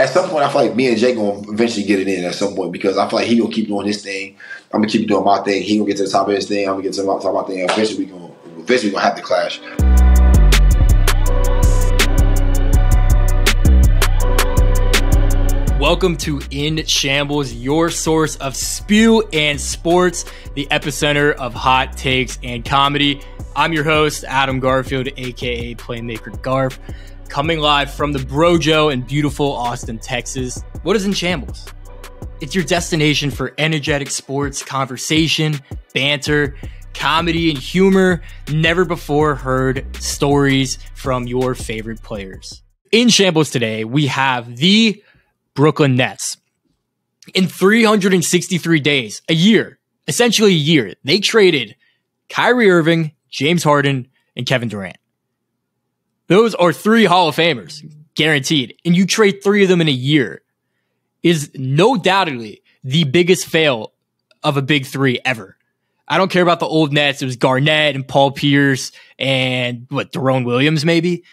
at some point, I feel like me and Jay gonna eventually get it in at some point because I feel like he gonna keep doing his thing. I'm gonna keep doing my thing. He gonna get to the top of his thing. I'm gonna get to the top of my thing. Eventually, we gonna have to clash. Welcome to In Shambles, your source of spew and sports, the epicenter of hot takes and comedy. I'm your host, Adam Garfield, aka Playmaker Garf, coming live from the Brojo in beautiful Austin, Texas. What is In Shambles? It's your destination for energetic sports, conversation, banter, comedy, and humor. Never before heard stories from your favorite players. In Shambles today, we have the Brooklyn Nets. In 363 days, essentially a year, they traded Kyrie Irving, James Harden, and Kevin Durant. Those are three Hall of Famers, guaranteed. And you trade three of them in a year is no doubtedly the biggest fail of a big three ever. I don't care about the old Nets. It was Garnett and Paul Pierce and Deron Williams maybe.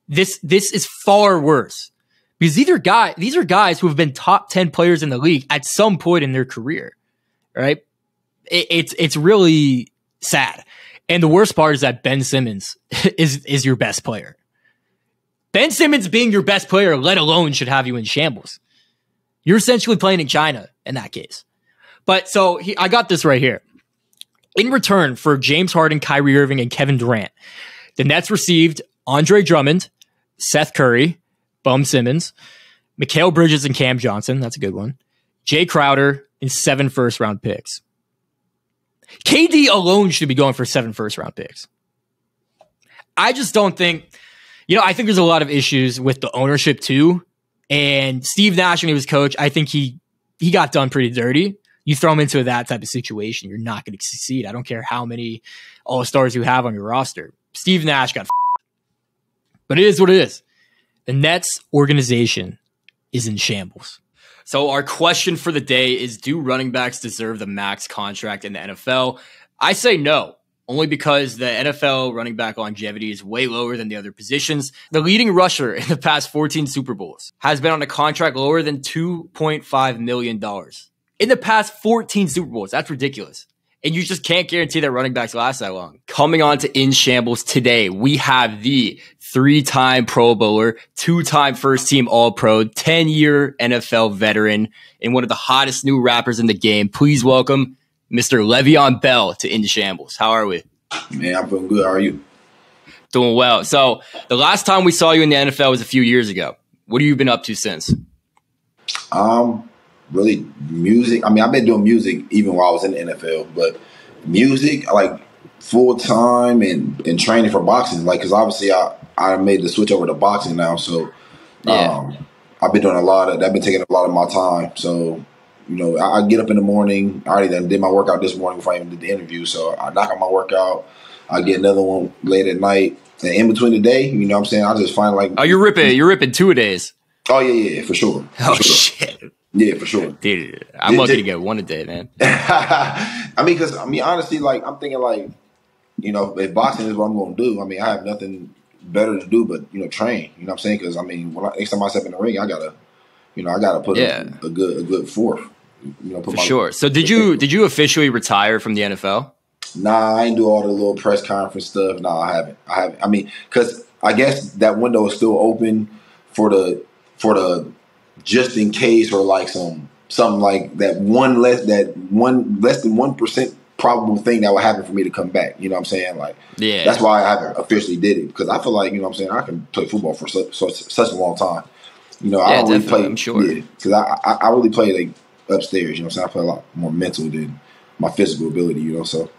This is far worse. Because these are guys who have been top 10 players in the league at some point in their career, right? It's really sad. And the worst part is that Ben Simmons is your best player. Ben Simmons being your best player, let alone, should have you in shambles. You're essentially playing in China in that case. But so I got this right here. In return for James Harden, Kyrie Irving, and Kevin Durant, the Nets received Andre Drummond, Seth Curry, Bum Simmons, Mikal Bridges and Cam Johnson. That's a good one. Jay Crowder and 7 first-round picks. KD alone should be going for 7 first-round picks. I just don't think, I think there's a lot of issues with the ownership too. And Steve Nash, when he was coach, I think he got done pretty dirty. You throw him into that type of situation, you're not going to succeed. I don't care how many all-stars you have on your roster. Steve Nash got but it is what it is. The Nets organization is in shambles. So our question for the day is, do running backs deserve the max contract in the NFL? I say no, only because the NFL running back longevity is way lower than the other positions. The leading rusher in the past 14 Super Bowls has been on a contract lower than $2.5 million. In the past 14 Super Bowls, that's ridiculous. And you just can't guarantee that running backs last that long. Coming on to In Shambles today, we have the 3-time Pro Bowler, 2-time first-team All-Pro, 10-year NFL veteran, and one of the hottest new rappers in the game. Please welcome Mr. Le'Veon Bell to In Shambles. How are we? Man, I'm feeling good. How are you? Doing well. So the last time we saw you in the NFL was a few years ago. What have you been up to since? Really music. I mean, I've been doing music even while I was in the NFL, but music, like full time and training for boxing. Like, because obviously I made the switch over to boxing now. So I've been doing I've been taking a lot of my time. So, I get up in the morning. I already did my workout this morning before I even did the interview. So I knock out my workout. I get another one late at night. And in between the day, you know what I'm saying? I just find like. Oh, you're ripping 2 a days. Oh, yeah, for sure. Shit. Yeah, for sure. Dude, I'm lucky to get 1 a day, man. Honestly, like, I'm thinking, like, if boxing is what I'm going to do, I have nothing better to do but, train. You know what I'm saying? Because, next time I step in the ring, I got to put a good forth. For sure. So did you officially retire from the NFL? Nah, I ain't do all the little press conference stuff. Nah, I haven't. Because I guess that window is still open for the just in case, or like something like that less than 1% probable thing that would happen for me to come back. You know what I'm saying? Like, yeah, that's why I haven't officially did it, because I feel like, I can play football for such a long time. I don't really play. I'm sure. Yeah, because I really play like upstairs. I play a lot more mental than my physical ability. So.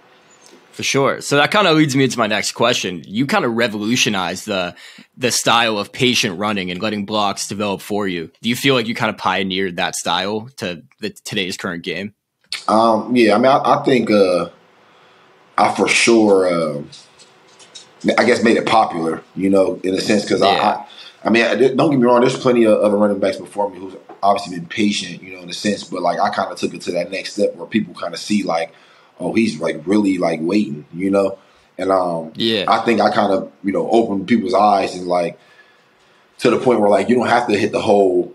For sure. So that kind of leads me into my next question. You kind of revolutionized the style of patient running and letting blocks develop for you. Do you feel like you kind of pioneered that style to today's current game? Yeah. I think I for sure, I guess, made it popular, in a sense, because don't get me wrong, there's plenty of other running backs before me who's obviously been patient, in a sense, but like I kind of took it to that next step where people kind of see like, oh, he's like really like waiting, and I think I kind of opened people's eyes and like to the point where like you don't have to hit the whole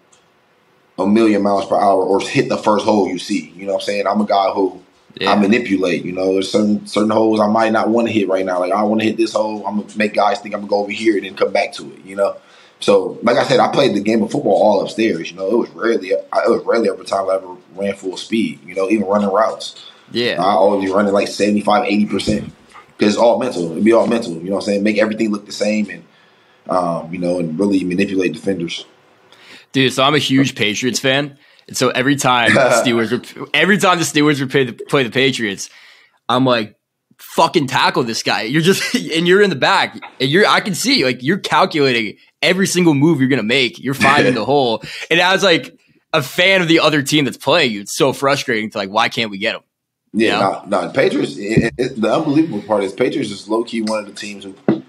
a million miles per hour or hit the first hole you see. You know what I'm saying? I'm a guy who I manipulate. You know, there's certain holes I might not want to hit right now. Like, I want to hit this hole. I'm going to make guys think I'm going to go over here and then come back to it, you know? So, like I said, I played the game of football all upstairs. You know, it was rarely every time I ever ran full speed, you know, even running routes. Yeah. I always be running like 75, 80%. Because it's all mental. It'd be all mental. You know what I'm saying? Make everything look the same and, you know, and really manipulate defenders. Dude, so I'm a huge Patriots fan. And so every time the Steelers would play the Patriots, I'm like, fucking tackle this guy. You're just, and you're in the back, and I can see, like, you're calculating every single move you're going to make. You're finding the hole. And I was like, a fan of the other team that's playing you, it's so frustrating to, like, why can't we get them? Yeah, no, Patriots, the unbelievable part is Patriots is low-key one of the teams who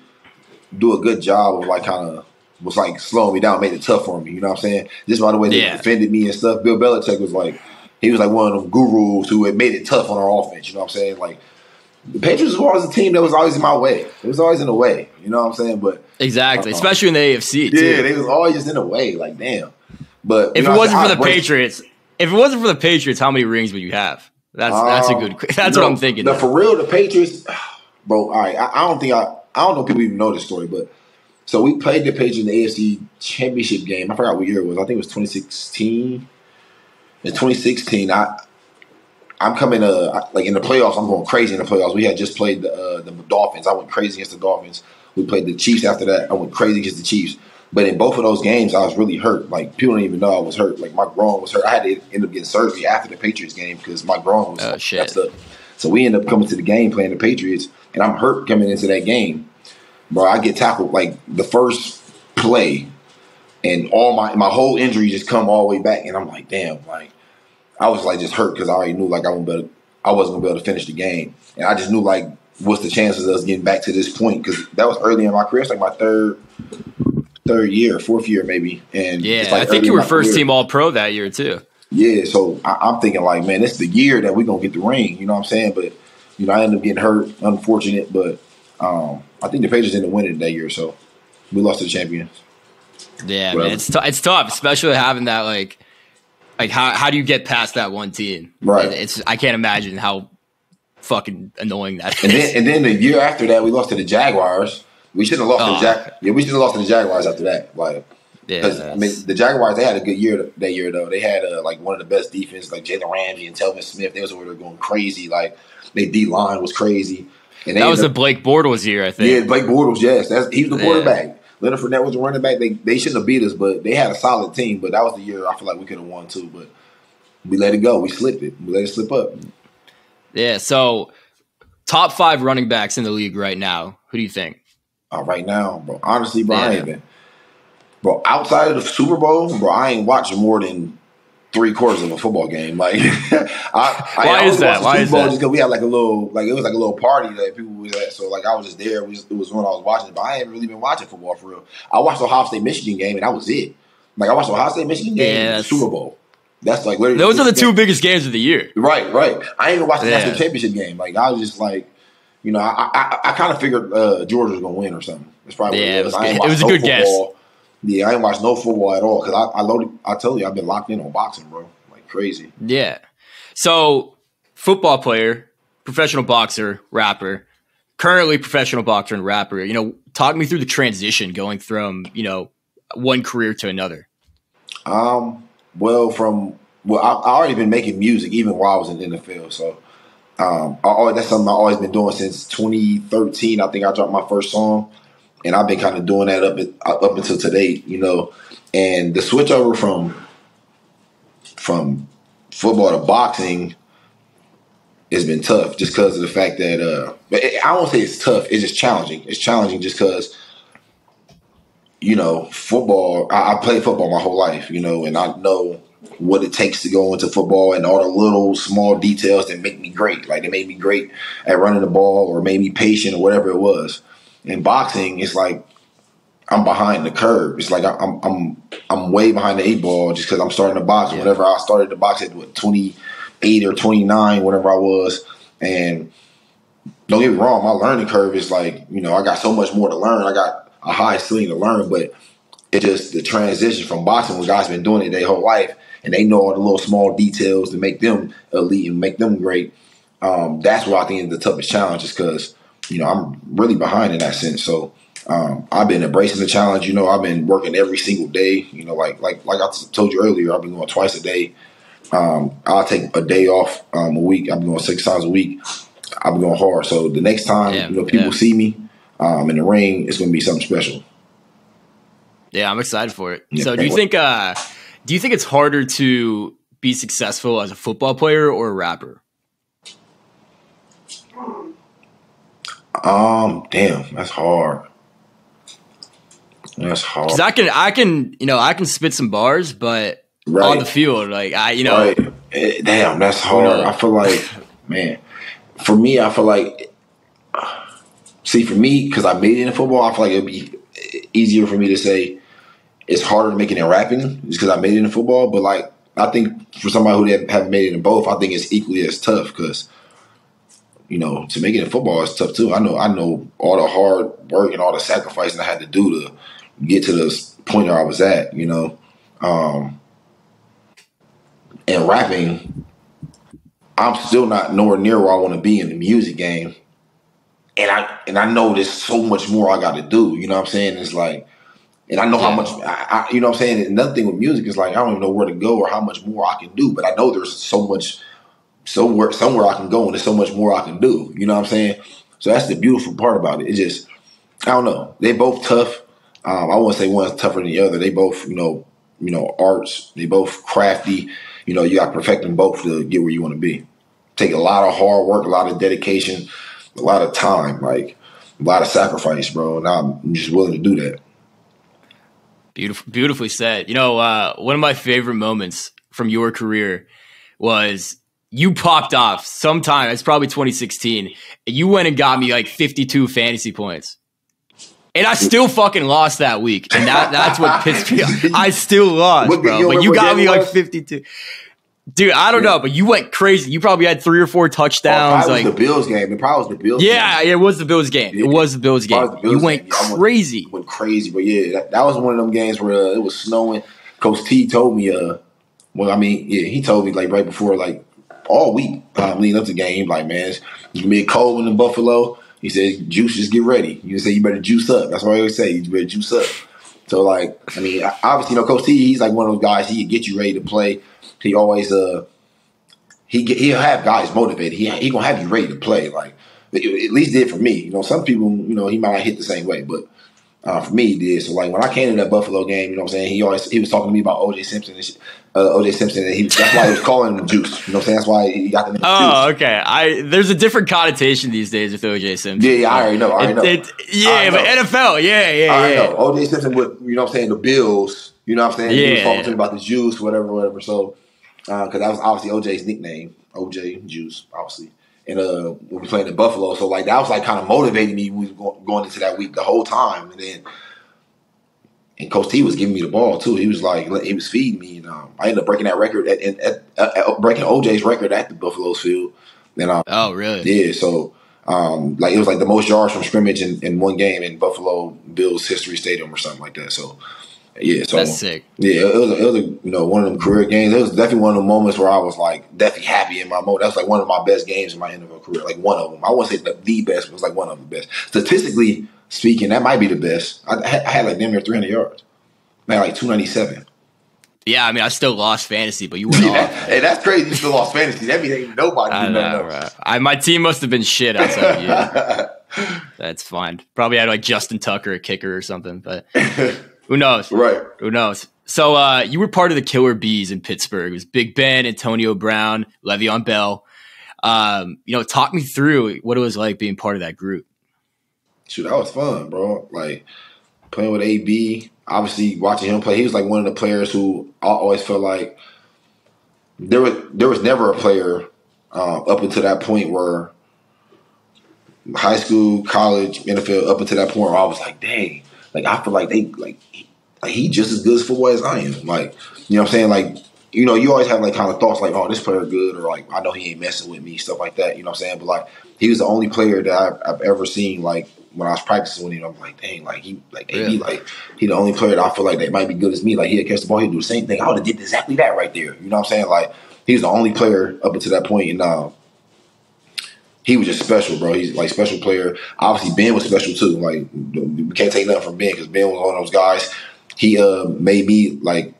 do a good job of, like, kind of, was like slowing me down, made it tough for me. You know what I'm saying? Just by the way they defended me and stuff. Bill Belichick was like, he was like one of them gurus who had made it tough on our offense. You know what I'm saying? Like, the Patriots was always a team that was always in my way. It was always in the way. You know what I'm saying? But exactly, especially in the AFC. Too. Yeah, they was always just in the way. Like, damn. But if it wasn't for the Patriots, how many rings would you have? That's a good. That's what I'm thinking. For real, the Patriots, bro. All right, I don't know if people even know this story, but. So we played the Patriots in the AFC Championship game. I forgot what year it was. I think it was 2016. In 2016, I'm coming like in the playoffs. I'm going crazy in the playoffs. We had just played the Dolphins. I went crazy against the Dolphins. We played the Chiefs after that. I went crazy against the Chiefs. But in both of those games, I was really hurt. Like, people don't even know I was hurt. Like, my groin was hurt. I had to end up getting surgery after the Patriots game because my groin was messed up. So we ended up coming to the game playing the Patriots, and I'm hurt coming into that game. Bro, I get tackled like the first play, and all my whole injury just come all the way back, and I'm like, damn, like I was like just hurt because I already knew like I wasn't gonna be able to finish the game, and I just knew like what's the chances of us getting back to this point because that was early in my career. It's like my fourth year maybe, and yeah, like I think you were first team All Pro that year too. Yeah, so I'm thinking like, man, this is the year that we're gonna get the ring. You know what I'm saying? But you know, I ended up getting hurt, unfortunate, but. I think the Patriots didn't win it that year, so we lost to the champions. Yeah, man, it's tough, especially having that like how do you get past that one team? Right. I can't imagine how fucking annoying that is. And then the year after that, we lost to the Jaguars. We shouldn't have lost we should have lost to the Jaguars after that. Like, because I mean, the Jaguars, they had a good year that year though. They had like one of the best defenses, like Jalen Ramsey and Telvin Smith. They was over there going crazy. Like, their D line was crazy. And that was the Blake Bortles year, I think. Yeah, Blake Bortles, yes. He was the quarterback. Leonard Fournette was the running back. They shouldn't have beat us, but they had a solid team. But that was the year I feel like we could have won too. But we let it go. We slipped it. We let it slip up. Yeah, so top 5 running backs in the league right now. Who do you think? Right now, bro. Honestly, bro, I ain't been. Bro, outside of the Super Bowl, bro, I ain't watching more than 3/4 of a football game. Like, Why is that? Just because we had like a little, like it was like a little party that people was at. So like I was just there. It was when I was watching it, but I ain't really been watching football for real. I watched the Ohio State Michigan game, and that was it. Like, I watched the Ohio State Michigan game and the Super Bowl. That's like literally those are the two biggest games of the year. Right. I ain't even watched the national championship game. Like, I was just like, you know, I kind of figured Georgia was gonna win or something. That's probably what it was. It was a good guess. Yeah, I ain't watched no football at all because I tell you, I've been locked in on boxing, bro. Like crazy. Yeah. So, football player, professional boxer, rapper, currently professional boxer and rapper. You know, talk me through the transition going from, you know, one career to another. I already been making music even while I was in the NFL. So, that's something I've always been doing since 2013. I think I dropped my first song. And I've been kind of doing that up until today, you know. And the switch over from football to boxing has been tough just because of the fact that I won't say it's tough. It's just challenging. It's challenging just because, you know, football, I played football my whole life, you know, and I know what it takes to go into football and all the little small details that make me great. Like, they made me great at running the ball or made me patient or whatever it was. In boxing, it's like I'm behind the curve. It's like I'm way behind the 8 ball just because I'm starting to box. Yeah. Whenever I started to box at 28 or 29, whatever I was, and don't get me wrong, my learning curve is like, you know, I got so much more to learn. I got a high ceiling to learn, but it's just the transition from boxing where guys been doing it their whole life and they know all the little small details to make them elite and make them great. That's what I think is the toughest challenge, is because, I'm really behind in that sense. So I've been embracing the challenge. I've been working every single day. Like I told you earlier, I've been going twice a day. I'll take a day off a week. I've been going 6 times a week. I've been going hard. So the next time people see me in the ring, it's going to be something special. Yeah, I'm excited for it. Yeah, so do you think it's harder to be successful as a football player or a rapper? Damn, that's hard. That's hard. Because I can spit some bars, but on the field, like Right. Damn, that's hard. I feel like, man, for me, I feel like, for me, because I made it in football, I feel like it'd be easier for me to say it's harder to make it in rapping just because I made it in football. But like, I think for somebody who haven't made it in both, I think it's equally as tough because, to make it in football is tough too. I know all the hard work and all the sacrificing I had to do to get to this point where I was at, and rapping, I'm still not nowhere near where I want to be in the music game. And I know there's so much more I got to do. You know what I'm saying? It's like, and I know how much, you know what I'm saying? And another thing with music is like, I don't even know where to go or how much more I can do, but I know there's so much, somewhere I can go and there's so much more I can do. You know what I'm saying? So that's the beautiful part about it. It's just, I don't know. They both tough. I wouldn't say one's tougher than the other. They both, arts. They both crafty. You got to perfect them both to get where you want to be. Take a lot of hard work, a lot of dedication, a lot of time, like a lot of sacrifice, bro. And I'm just willing to do that. Beautifully said. One of my favorite moments from your career was you popped off sometime. It's probably 2016. And you went and got me like 52 fantasy points. And I still fucking lost that week. And that's what pissed me off. I still lost, bro. But you got me like 52. Dude, I don't know, but you went crazy. You probably had 3 or 4 touchdowns. It was the Bills game. It probably was the Bills game. Yeah, it was the Bills game. It was the Bills game. You went crazy. Went crazy. But yeah, that was one of them games where it was snowing. Coach T told me, he told me like right before, like all week leading up to the game, like, man, it's gonna be cold in Buffalo. He said, juice, just get ready. You say you better juice up. That's what I always say. You better juice up. So like, obviously, Coach T, he's like one of those guys. He can get you ready to play. He always he'll have guys motivated. He gonna have you ready to play. Like, at least did for me. some people, he might not hit the same way, but for me he did. So like when I came to that Buffalo game, you know what I'm saying, he was talking to me about OJ Simpson and that's why he was calling him Juice. You know what I'm saying? That's why he got the name Juice. Oh, okay. There's a different connotation these days with OJ Simpson. Yeah, I already know. But NFL, yeah. I know. OJ Simpson with, you know what I'm saying, the Bills, you know what I'm saying? He was talking to me about the Juice, whatever. So because that was obviously OJ's nickname, OJ Juice, obviously. And we were playing in Buffalo, so like that was like kind of motivating me going into that week the whole time. And Coach T was giving me the ball too. He was like, he was feeding me. And I ended up breaking that record breaking OJ's record at the Buffalo's field. And oh, really? Yeah. So it was like the most yards from scrimmage in one game in Buffalo Bills history stadium or something like that. So. Yeah, so that's sick. Yeah, it was one of them career games. It was definitely one of the moments where I was like definitely happy in my moment. That was like one of my best games in my NFL career. Like one of them. I wouldn't say the best, but it was like one of the best. Statistically speaking, that might be the best. I had like damn near 300 yards. Man, like 297. Yeah, I still lost fantasy, but you went off. Hey, that's crazy. You still lost fantasy. That means ain't nobody. Right. My team must have been shit outside of you. That's fine. Probably had like Justin Tucker, a kicker or something, but. Who knows? Right. Who knows? So you were part of the Killer Bees in Pittsburgh. It was Big Ben, Antonio Brown, Le'Veon Bell. Talk me through what it was like being part of that group. Shoot, that was fun, bro. Like playing with AB, obviously watching him play. He was like one of the players who I always felt like there was never a player up until that point where high school, college, NFL, up until that point where I was like, dang. Like, I feel like he just as good as football as I am. Like, you know what I'm saying? Like, you always have like kind of thoughts like, oh, this player good, or like, I know he ain't messing with me, stuff like that. You know what I'm saying? But like, he was the only player that I've ever seen like when I was practicing with him, I'm like, dang, like he Really? like he the only player that I feel like that might be good as me. Like he'd catch the ball, he'd do the same thing. I would have did exactly that right there. You know what I'm saying? Like he's the only player up until that point, and he was just special, bro. He's like special player. Obviously, Ben was special too. Like we can't take nothing from Ben because Ben was one of those guys. He made me like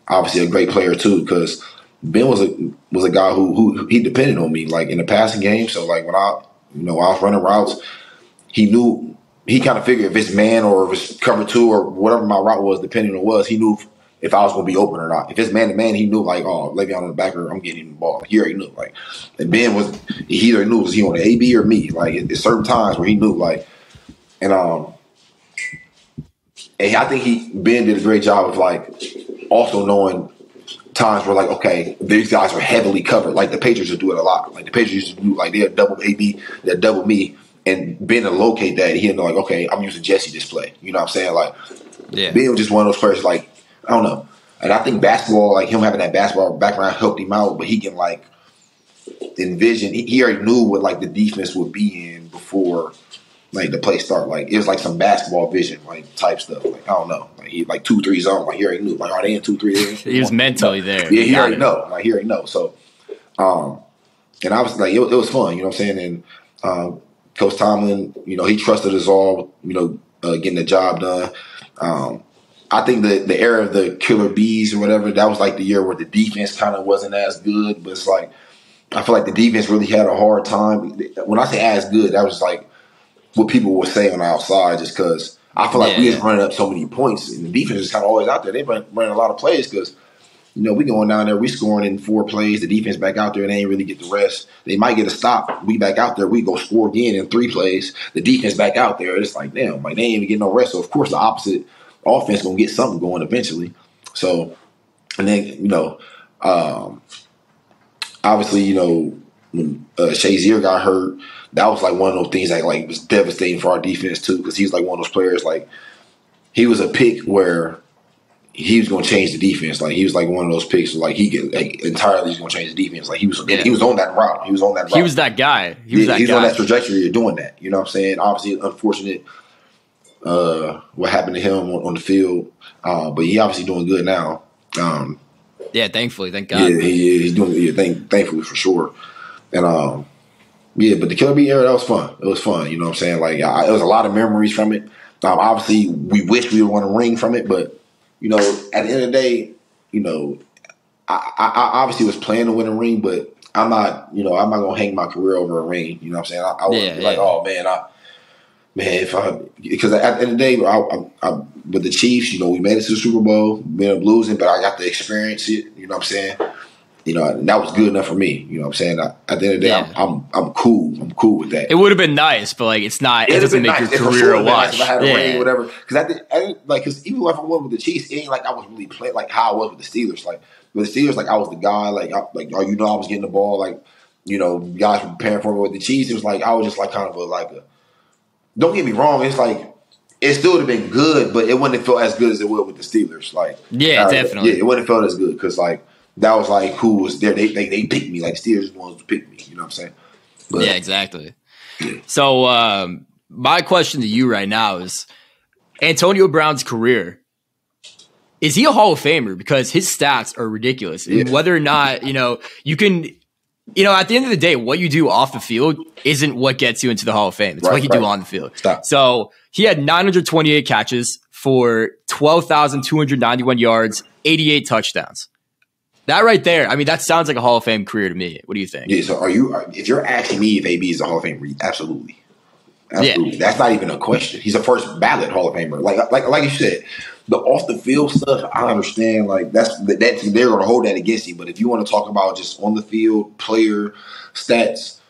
obviously a great player too because Ben was a guy who he depended on me like in the passing game. So like when I was running routes, he knew he kind of figured if it's man or if it's cover two or whatever my route was, depending on what it was, he knew if I was going to be open or not. If it's man to man, he knew like, oh, Le'Veon on the backer, I'm getting him the ball. Like, he already knew. Like, and Ben he either knew was he on the AB or me. Like, at certain times where he knew. Like, and I think Ben did a great job of like also knowing times where like, okay, these guys are heavily covered. Like the Patriots would do it a lot. Like the Patriots used to do like they had double AB, they had double me, and Ben to locate that, he'd know like, okay, I'm using Jesse this play. You know what I'm saying? Like, Ben was just one of those players like. I don't know. And I think basketball, like him having that basketball background helped him out, but he can like envision, he already knew what like the defense would be in before like the play start. Like it was like some basketball vision, like type stuff. Like I don't know. Like he like 2-3 zone, like he already knew. Like are they in 2-3? He was mentally there. Yeah, he already know. Like he already know. So and I was like it was fun, you know what I'm saying? And Coach Tomlin, he trusted us all, getting the job done. I think the era of the Killer Bees or whatever, that was like the year where the defense kind of wasn't as good. But it's like, I feel like the defense really had a hard time. When I say as good, that was like what people would say on the outside just because I feel like we was running up so many points. And the defense is kind of always out there. They running a lot of plays because, we going down there, we scoring in 4 plays. The defense back out there and they ain't really get the rest. They might get a stop. We back out there. We go score again in 3 plays. The defense back out there. It's like, damn, like they ain't even getting no rest. So, of course, the opposite offense gonna get something going eventually. So, and then obviously when Shazier got hurt, that was like one of those things that like was devastating for our defense too because he was like one of those players like he was a pick where he was gonna change the defense. Like he was like one of those picks like he get like entirely he's gonna change the defense. Like he was on that route. He was on that route. He was that guy. He was on that trajectory of doing that. You know what I'm saying? Obviously, unfortunate. What happened to him on the field, but he obviously doing good now. Thankfully, thank God. Yeah, he's doing. Yeah, thankfully for sure. And but the Killer Bee era, that was fun. It was fun. You know what I'm saying? Like, it was a lot of memories from it. Obviously, we wish we would won a ring from it, but at the end of the day, I obviously was planning to win a ring, but I'm not. I'm not gonna hang my career over a ring. You know what I'm saying? I wouldn't be like, oh man, because at the end of the day, I with the Chiefs, we made it to the Super Bowl, we ended up losing, but I got to experience it. You know what I'm saying? And that was good enough for me. You know what I'm saying? At the end of the day, I'm cool. I'm cool with that. It would have been nice, but like it's not. It doesn't make your career a wash. If I had a ring or whatever, because even if I went with the Chiefs, it ain't like I was really playing like how I was with the Steelers. Like with the Steelers, like I was the guy. I was getting the ball. Like guys were preparing for me with the Chiefs. It was like I was just like kind of a. Don't get me wrong. It's like it still would have been good, but it wouldn't have felt as good as it would with the Steelers. Like, definitely. Yeah, it wouldn't have felt as good because like that was like who was there. They picked me. Like Steelers ones to pick me. You know what I'm saying? But, yeah, exactly. Yeah. So my question to you right now is Antonio Brown's career. Is he a Hall of Famer? Because his stats are ridiculous. Yeah. And whether or not you can. At the end of the day, what you do off the field isn't what gets you into the Hall of Fame. It's what you do on the field. So he had 928 catches for 12,291 yards, 88 touchdowns. That right there, I mean, that sounds like a Hall of Fame career to me. What do you think? Yeah, so if you're asking me if AB is a Hall of Famer, absolutely. Absolutely. Yeah. That's not even a question. He's a first ballot Hall of Famer. Like you said, the off the field stuff, I understand. Like that's they're going to hold that against you. But if you want to talk about just on the field player stats,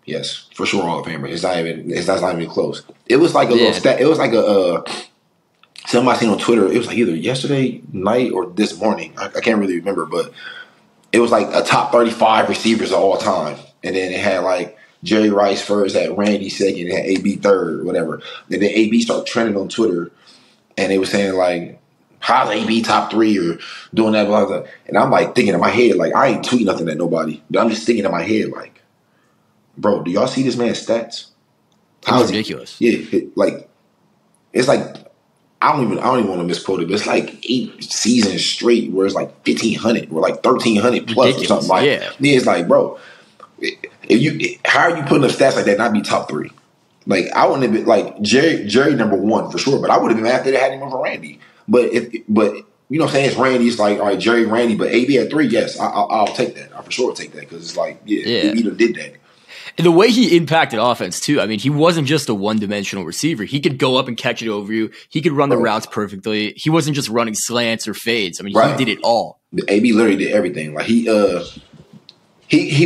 yes, for sure Hall of Famer. That's not even close. It was like a little stat. It was like a somebody seen on Twitter. It was like either yesterday night or this morning. I can't really remember, but it was like a top 35 receivers of all time, and then it had like Jerry Rice first, had Randy second, and had AB third, or whatever. And then AB started trending on Twitter, and they were saying like, "How's AB top 3?" or doing that, blah blah. And I'm like thinking in my head, like I ain't tweeting nothing at nobody, but I'm just thinking in my head, like, bro, do y'all see this man's stats? How is ridiculous. Yeah, like it's like I don't even want to misquote it, but it's like 8 seasons straight where it's like 1,500 or like 1,300 plus ridiculous. Or something like. Yeah, it's like, bro, how are you putting up stats like that? Not be top 3. Like I wouldn't have been like Jerry number 1 for sure, but I would have been mad if they had him over Randy. But you know what I'm saying? It's Randy. It's like, all right, Jerry, Randy, but AB at 3, yes, I'll take that. I'll for sure take that because it's like, AB did that. And the way he impacted offense too. I mean, he wasn't just a one-dimensional receiver. He could go up and catch it over you. He could run the routes perfectly. He wasn't just running slants or fades. I mean, he did it all. The AB literally did everything. Like he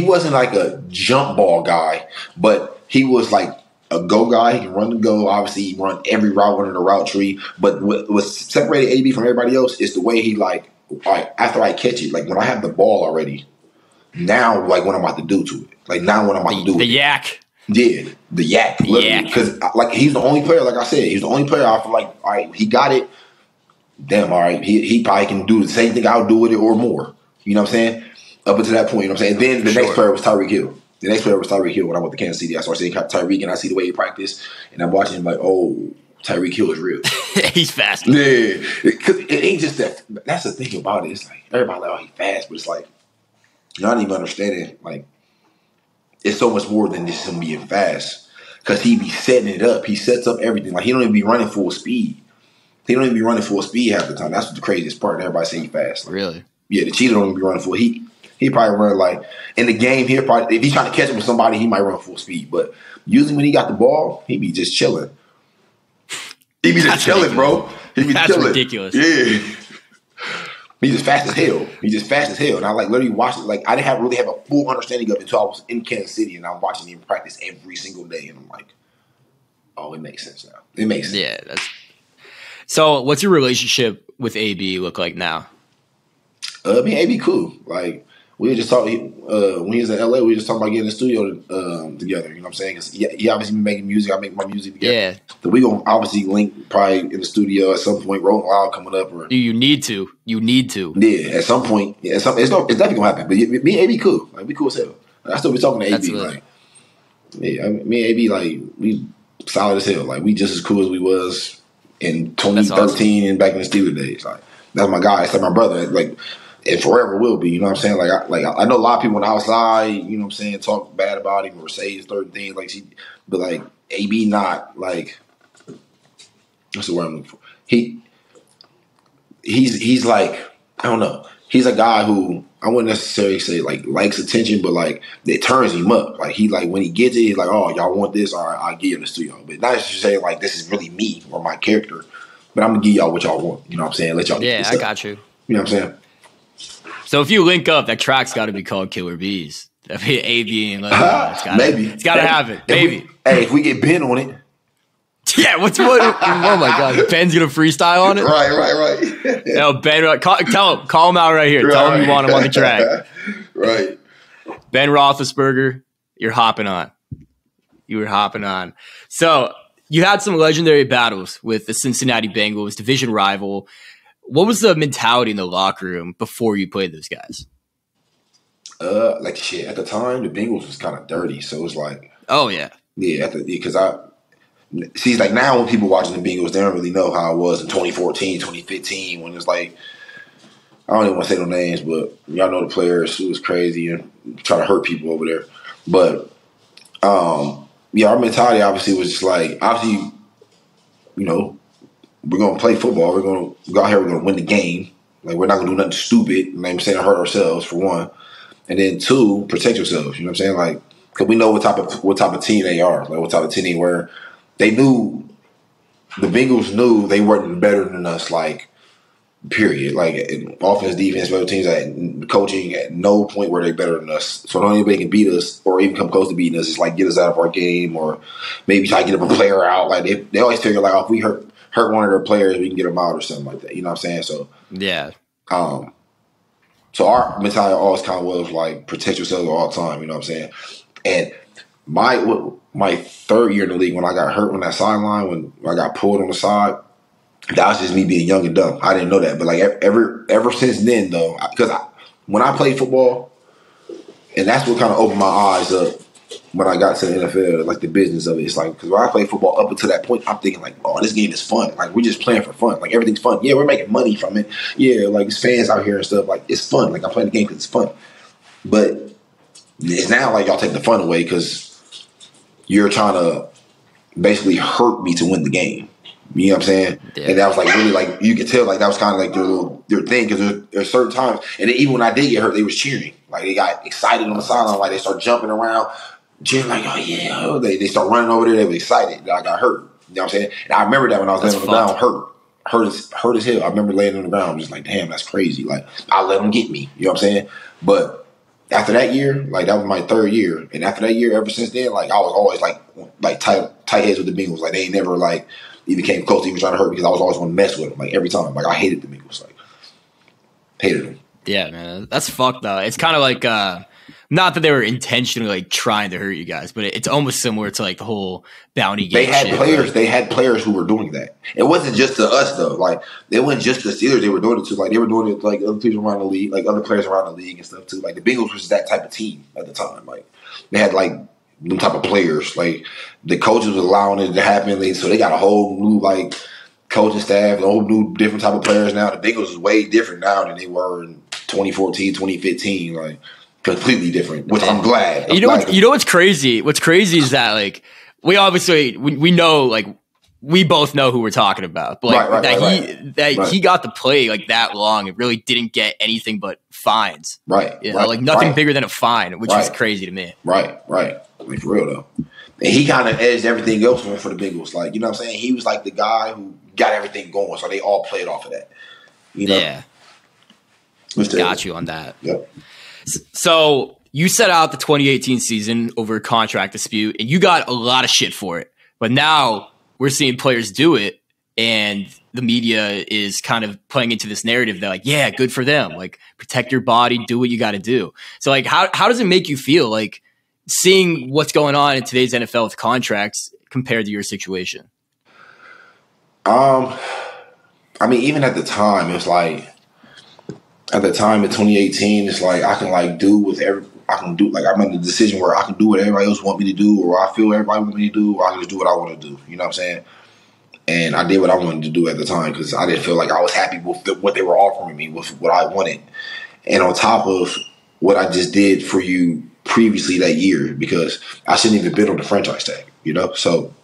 wasn't like a jump ball guy, but he was like a go guy. He can run the go. Obviously, he run every route under the route tree. But what separated AB from everybody else is the way he like after I catch it, like when I have the ball already, now like what I'm about to do to it. Like now what I'm about to do with the yak. Yeah, the yak. Because like he's the only player, like I said, he's the only player I feel like, all right, he got it. Damn, all right, he probably can do the same thing I'll do with it or more. You know what I'm saying? Up until that point, you know what I'm saying? And then the next player was Tyreek Hill. The next player was Tyreek Hill when I went to Kansas City. I started seeing Tyreek and I see the way he practiced and I'm watching him like, oh, Tyreek Hill is real. He's fast. Yeah. Because it ain't just that. That's the thing about it. It's like, everybody like, oh, he's fast. But it's like, you're not even understanding, like, it's so much more than just him being fast. Because he be setting it up. He sets up everything. Like, he don't even be running full speed. He don't even be running full speed half the time. That's the craziest part. Everybody say he's fast. Like, really? Yeah, the cheater don't even be running full. He probably run like, in the game, he'll probably, if he's trying to catch him with somebody, he might run full speed. But usually when he got the ball, he be just chilling. He be just chilling, bro. He be That's chilling. Ridiculous. Yeah. He's just fast as hell. He's just fast as hell. And I like literally watched it. Like I didn't really have a full understanding of it until I was in Kansas City and I'm watching him practice every single day. And I'm like, oh, it makes sense now. It makes sense. Yeah. So what's your relationship with AB look like now? I mean, AB cool. Like we were just talking when he was in LA. We were just talking about getting in the studio together. You know what I'm saying? Because he obviously been making music. I make my music together. Yeah. So we gonna obviously link probably in the studio at some point. Rolling Loud coming up, or you need to. Yeah, at some point. Yeah, it's definitely gonna happen. But me and AB cool. Like we cool as hell. I still be talking to AB. Absolutely. Like, yeah, I mean, me and AB like we solid as hell. Like we just as cool as we was in 2013 awesome. And back in the Steelers days. Like that's my guy. It's like my brother. Like. And forever will be, you know what I'm saying? I know a lot of people on the outside, you know what I'm saying, talk bad about him or say certain things but like AB not like what's the word I'm looking for? He's like, I don't know. He's a guy who I wouldn't necessarily say like likes attention, but like it turns him up. Like he like when he gets it, he's like, oh, y'all want this? All right, I'll give you the studio. But not just saying like this is really me or my character, but I'm gonna give y'all what y'all want. You know what I'm saying? Let y'all get this stuff. Got you. You know what I'm saying? So if you link up, that track's got to be called Killer Bees. I mean, AB and maybe it's got to have it. Maybe. If we get Ben on it. Yeah. Oh my God, Ben's gonna freestyle on it. Right. No, Ben, call him out right here. Tell him you want him on the track. Right. Ben Roethlisberger, you're hopping on. You were hopping on. So you had some legendary battles with the Cincinnati Bengals, division rival. What was the mentality in the locker room before you played those guys? Like shit. At the time, the Bengals was kind of dirty, so it was like, oh yeah, because see, like now when people watching the Bengals, they don't really know how it was in 2014, 2015 when it's like, I don't even want to say no names, but y'all know the players who was crazy and trying to hurt people over there. But yeah, our mentality obviously was just like, obviously, you know. We're going to play football. We're going to go out here. We're going to win the game. Like, we're not going to do nothing stupid. You know what I'm saying? Hurt ourselves, for one. And then, two, protect yourselves. You know what I'm saying? Like, because we know what type of team they are. Like, what type of team they were. They knew, the Bengals knew they weren't better than us, like, period. Like, offense, defense, special teams, coaching, at no point were they better than us. So, the only way they can beat us or even come close to beating us is, like, get us out of our game or maybe try to get a player out. Like, they always figure, like, oh, if we hurt one of their players, we can get them out or something like that. You know what I'm saying? So yeah. So our mentality always kind of was like protect yourself all the time. You know what I'm saying? And my third year in the league, when I got hurt on that sideline, when I got pulled on the side, that was just me being young and dumb. I didn't know that, but like ever since then though, because when I played football, and that's what kind of opened my eyes up when I got to the NFL, like the business of it. It's like, because when I played football up until that point, I'm thinking like, oh, this game is fun. Like, we're just playing for fun. Like, everything's fun. Yeah, we're making money from it. Yeah, like, it's fans out here and stuff. Like, it's fun. Like, I'm playing the game because it's fun. But it's now like y'all take the fun away because you're trying to basically hurt me to win the game. You know what I'm saying? Yeah. And that was like really like, you could tell like that was kind of like their thing, because there's certain times, and then even when I did get hurt, they was cheering. Like, they got excited on the sideline. Like, they start jumping around, cheering like, oh yeah. They start running over there. They were excited that I got hurt. You know what I'm saying? And I remember that when I was laying on the ground, hurt as hell. I remember laying on the ground, just like, damn, that's crazy. Like, I let them get me. You know what I'm saying? But after that year, like, that was my third year, and after that year, ever since then, like, I was always like tight heads with the Bengals. Like, they ain't never like even came close to even trying to hurt me, because I was always going to mess with them. Like, every time, like, I hated the Bengals. Like, hated them. Yeah, man, that's fucked though. It's kind of like not that they were intentionally like trying to hurt you guys, but it's almost similar to like the whole bounty game. They had players who were doing that. It wasn't just to us though. Like, it wasn't just the Steelers they were doing it to. Like, they were doing it to like other people around the league, like other players around the league and stuff too. Like, the Bengals was that type of team at the time. Like, they had like them type of players. Like, the coaches was allowing it to happen. So they got a whole new like coaching staff, a whole new different type of players now. The Bengals is way different now than they were in 2014, 2015. Like, completely different, which I'm glad. You know what's crazy? What's crazy is that like we obviously we know, like, we both know who we're talking about, but like, he got to play like that long and really didn't get anything but fines. Right. You know, like nothing bigger than a fine, which is crazy to me. Right. Like, for real though. And he kind of edged everything else for the Bengals. Like, you know what I'm saying? He was like the guy who got everything going, so they all played off of that. You know? Yeah. Got you on that. Yep. So you set out the 2018 season over a contract dispute, and you got a lot of shit for it. But now we're seeing players do it, and the media is kind of playing into this narrative that, like, yeah, good for them. Like, protect your body, do what you got to do. So, like, how does it make you feel, like, seeing what's going on in today's NFL with contracts compared to your situation? I mean, even at the time, it's like, at the time in 2018, it's like I can like do with I can do, like, I made the decision where I can do what everybody else want me to do, or I feel everybody want me to do, or I can just do what I want to do. You know what I'm saying? And I did what I wanted to do at the time because I didn't feel like I was happy with what they were offering me, with what I wanted. And on top of what I just did for you previously that year, because I shouldn't even bid on the franchise tag, you know? So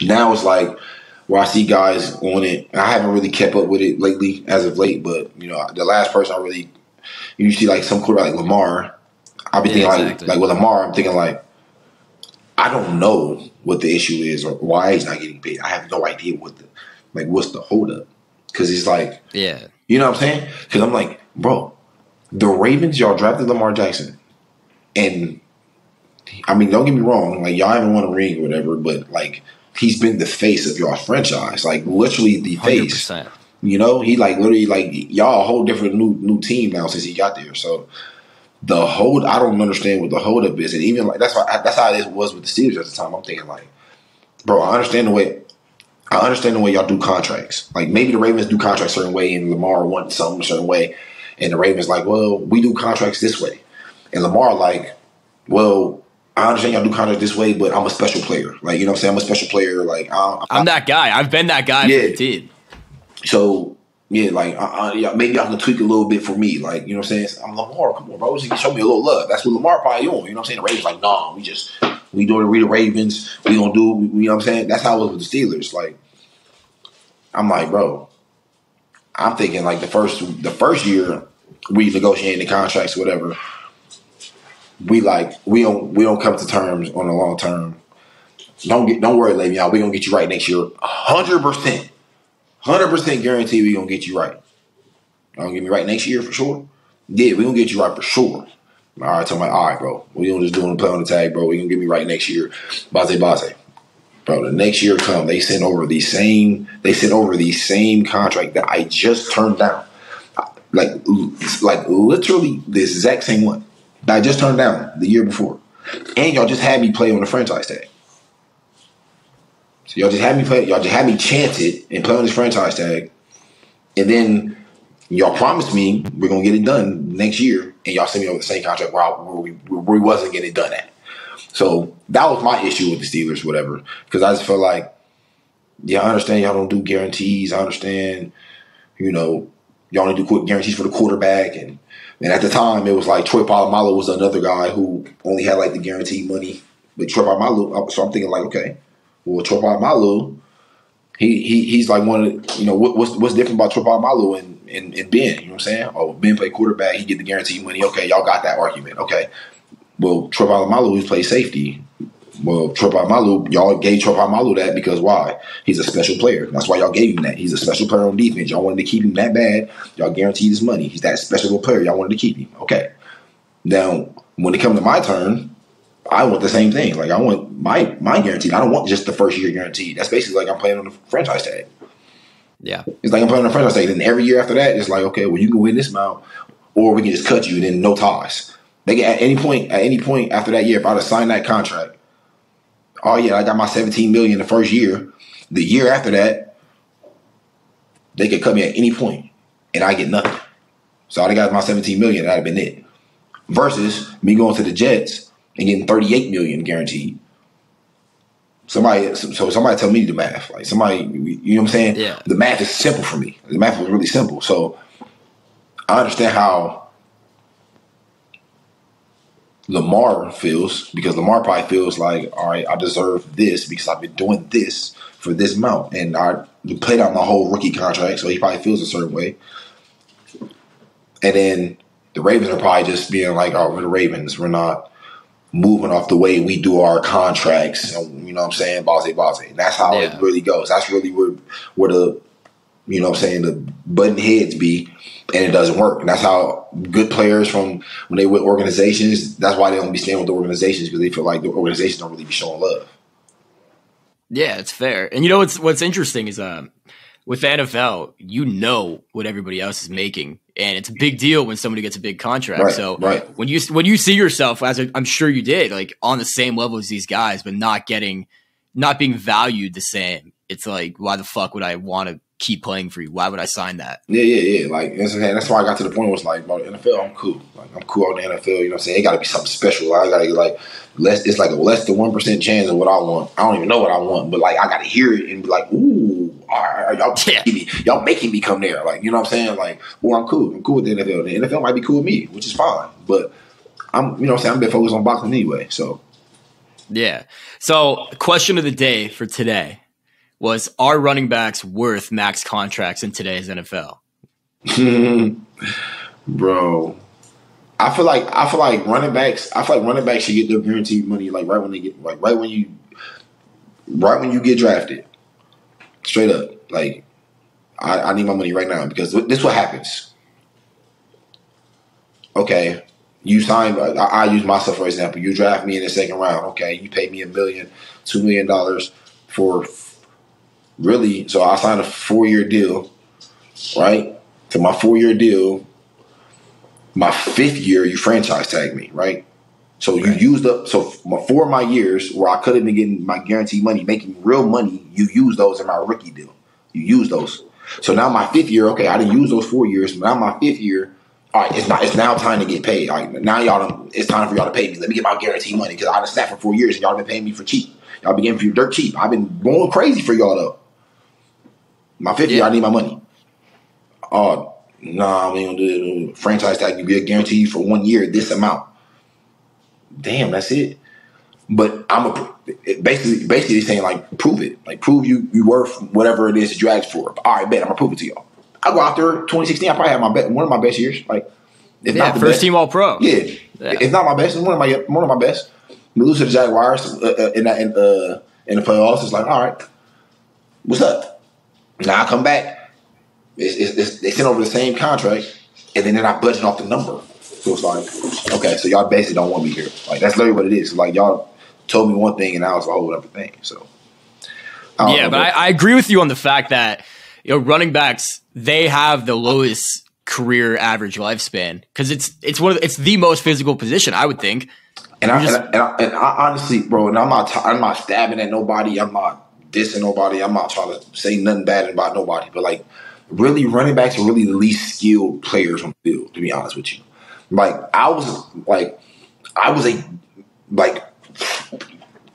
now it's like, where I see guys on it, and I haven't really kept up with it lately, as of late, but, you know, the last person I really, you see like some quarterback like Lamar, I'll be thinking exactly. like with Lamar, I'm thinking like, I don't know what the issue is or why he's not getting paid. I have no idea what's the holdup. Because he's like, yeah, you know what I'm saying? Because I'm like, bro, the Ravens, y'all drafted Lamar Jackson. And, I mean, don't get me wrong, like, y'all haven't won a ring or whatever, but, like, he's been the face of your franchise, like, literally the face. 100%. You know, he, like, literally, like, y'all a whole different new team now since he got there. So, I don't understand what the holdup is. And even, like, that's how it was with the Steelers at the time. I'm thinking, like, bro, I understand the way y'all do contracts. Like, maybe the Ravens do contracts a certain way and Lamar wants something a certain way. And the Ravens like, well, we do contracts this way. And Lamar like, well, I understand y'all do contracts this way, but I'm a special player. Like, you know what I'm saying? I'm a special player. Like, I'm that guy. I've been that guy for the team. So, yeah, like, maybe I can tweak a little bit for me. Like, you know what I'm saying? I'm Lamar, come on, bro. You can show me a little love. That's what Lamar probably on. You know what I'm saying? The Ravens like, nah, we doing the Ravens. We gonna do, you know what I'm saying? That's how it was with the Steelers. Like, I'm like, bro, I'm thinking like the first year we negotiating the contracts, whatever. We don't come to terms on the long term. Don't worry, Le'Veon. We gonna get you right next year. 100%. 100% guarantee we gonna get you right. Gonna get me right next year for sure? Yeah, we gonna get you right for sure. All right, tell me, all right, bro. We gonna just do play on the tag, bro. We gonna get me right next year. Base. Bro, the next year come, they sent over the same contract that I just turned down. Like literally the exact same one that I just turned down the year before. And y'all just had me play on the franchise tag. So y'all just had me chance it and play on this franchise tag. And then y'all promised me we're gonna get it done next year, and y'all sent me over the same contract where we wasn't getting it done at. So that was my issue with the Steelers, whatever. Because I just felt like, yeah, I understand y'all don't do guarantees. I understand, y'all only do quick guarantees for the quarterback. And at the time, it was like Troy Polamalu was another guy who only had like the guaranteed money. But Troy Polamalu, so I'm thinking like, okay, well, Troy Polamalu, he's like one of the, what's different about Troy Polamalu and Ben? You know what I'm saying? Oh, Ben played quarterback, he get the guaranteed money. Okay, y'all got that argument. Okay. Well, Troy Polamalu, he played safety. Well, Troy Polamalu, y'all gave Troy Polamalu that because why? He's a special player. That's why y'all gave him that. He's a special player on defense. Y'all wanted to keep him that bad. Y'all guaranteed his money. He's that special player. Y'all wanted to keep him. Okay. Now, when it comes to my turn, I want the same thing. Like, I want my guaranteed. I don't want just the first year guaranteed. That's basically like I'm playing on the franchise tag. Yeah. It's like I'm playing on the franchise tag. And every year after that, it's like, okay, well, you can win this amount, or we can just cut you and then no ties. They can, at any point after that year, if I'd have signed that contract, oh yeah, I got my $17 million the first year. The year after that, they could cut me at any point, and I get nothing. So I got my $17 million. That'd have been it. Versus me going to the Jets and getting $38 million guaranteed. Somebody tell me the math. Like somebody, you know what I'm saying? Yeah. The math is simple for me. The math was really simple. So I understand how Lamar feels, because Lamar probably feels like, all right, I deserve this because I've been doing this for this amount. And I played out my whole rookie contract, so he probably feels a certain way. And then the Ravens are probably just being like, oh, we're the Ravens. We're not moving off the way we do our contracts. You know what I'm saying? Base. And that's how it really goes. That's really where the, you know what I'm saying, the button heads be, and it doesn't work. And that's how good players from when they with organizations, that's why they don't be staying with the organizations, because they feel like the organizations don't really be showing love. Yeah, it's fair. And you know what's interesting is with the NFL, you know what everybody else is making, and it's a big deal when somebody gets a big contract. Right. When you see yourself, as I'm sure you did, like on the same level as these guys, but not being valued the same, it's like, why the fuck would I want to keep playing for you? Why would I sign that? Yeah. Like that's why I got to the point where it's like, bro, the NFL, I'm cool. Like I'm cool on the NFL. You know what I'm saying? It got to be something special. I got to like less. It's like a less than 1% chance of what I want. I don't even know what I want, but like I got to hear it and be like, ooh, all right, y'all making me come there. Like, you know what I'm saying? Like, well, I'm cool. I'm cool with the NFL. The NFL might be cool with me, which is fine. But I'm, you know what I'm saying? I'm been focused on boxing anyway. So yeah. So question of the day for today was, are running backs worth max contracts in today's NFL? Bro, I feel like running backs should get their guaranteed money like right when you get drafted. Straight up. Like I need my money right now, because this is what happens. Okay, you sign. I use myself for example. You draft me in the second round. Okay, you pay me $1 million, $2 million for. Really, so I signed a 4-year deal, right? To my 4-year deal, my 5th year, you franchise tagged me, right? So you used up, so 4 of my years where I could have been getting my guaranteed money, making real money, you used those in my rookie deal. You used those. So now my 5th year, okay, I didn't use those 4 years. But now my 5th year, all right, it's now time to get paid. All right, now it's time for y'all to pay me. Let me get my guaranteed money, because I done sat for 4 years and y'all been paying me for cheap. Y'all been getting for dirt cheap. I've been going crazy for y'all though. My 5th year, I need my money. Oh, nah, we ain't gonna do it. Franchise tag, you get guaranteed for 1 year this amount. Damn, that's it. But basically saying like, prove it. Like, prove you worth whatever it is that you asked for. All right, bet I'm gonna prove it to y'all. I go out there 2016. I probably have one of my best years. Like, if not the first best, team All Pro. Yeah, if not my best, it's one of my best. We lose to the Jaguars in the playoffs. It's like, all right, what's up? Now I come back, they send over the same contract, and then they're not budging off the number. So it's like, okay, so y'all basically don't want me here. Like, that's literally what it is. Like, y'all told me one thing, and now it's a whole other thing. So yeah, but I agree with you on the fact that, you know, running backs, they have the lowest career average lifespan, because it's the most physical position, I would think. And I honestly, bro, and I'm not stabbing at nobody. I'm not dissing nobody. I'm not trying to say nothing bad about nobody. But like, really, running backs are really the least skilled players on the field, to be honest with you. Like, I was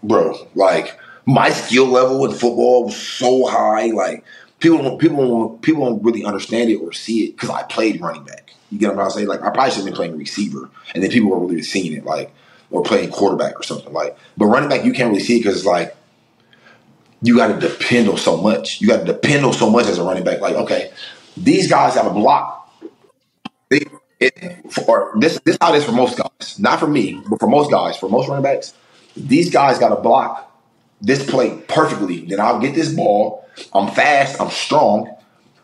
bro, like my skill level in football was so high. Like people don't really understand it or see it because I played running back. You get what I'm saying? Like I probably should have been playing receiver, and then people were really seeing it, like or playing quarterback or something. Like, but running back you can't really see it because it's like you got to depend on so much. You got to depend on so much as a running back. Like, okay, these guys got to block. This how it is for most guys. Not for me, but for most guys, for most running backs, these guys got to block this play perfectly. Then I'll get this ball. I'm fast. I'm strong.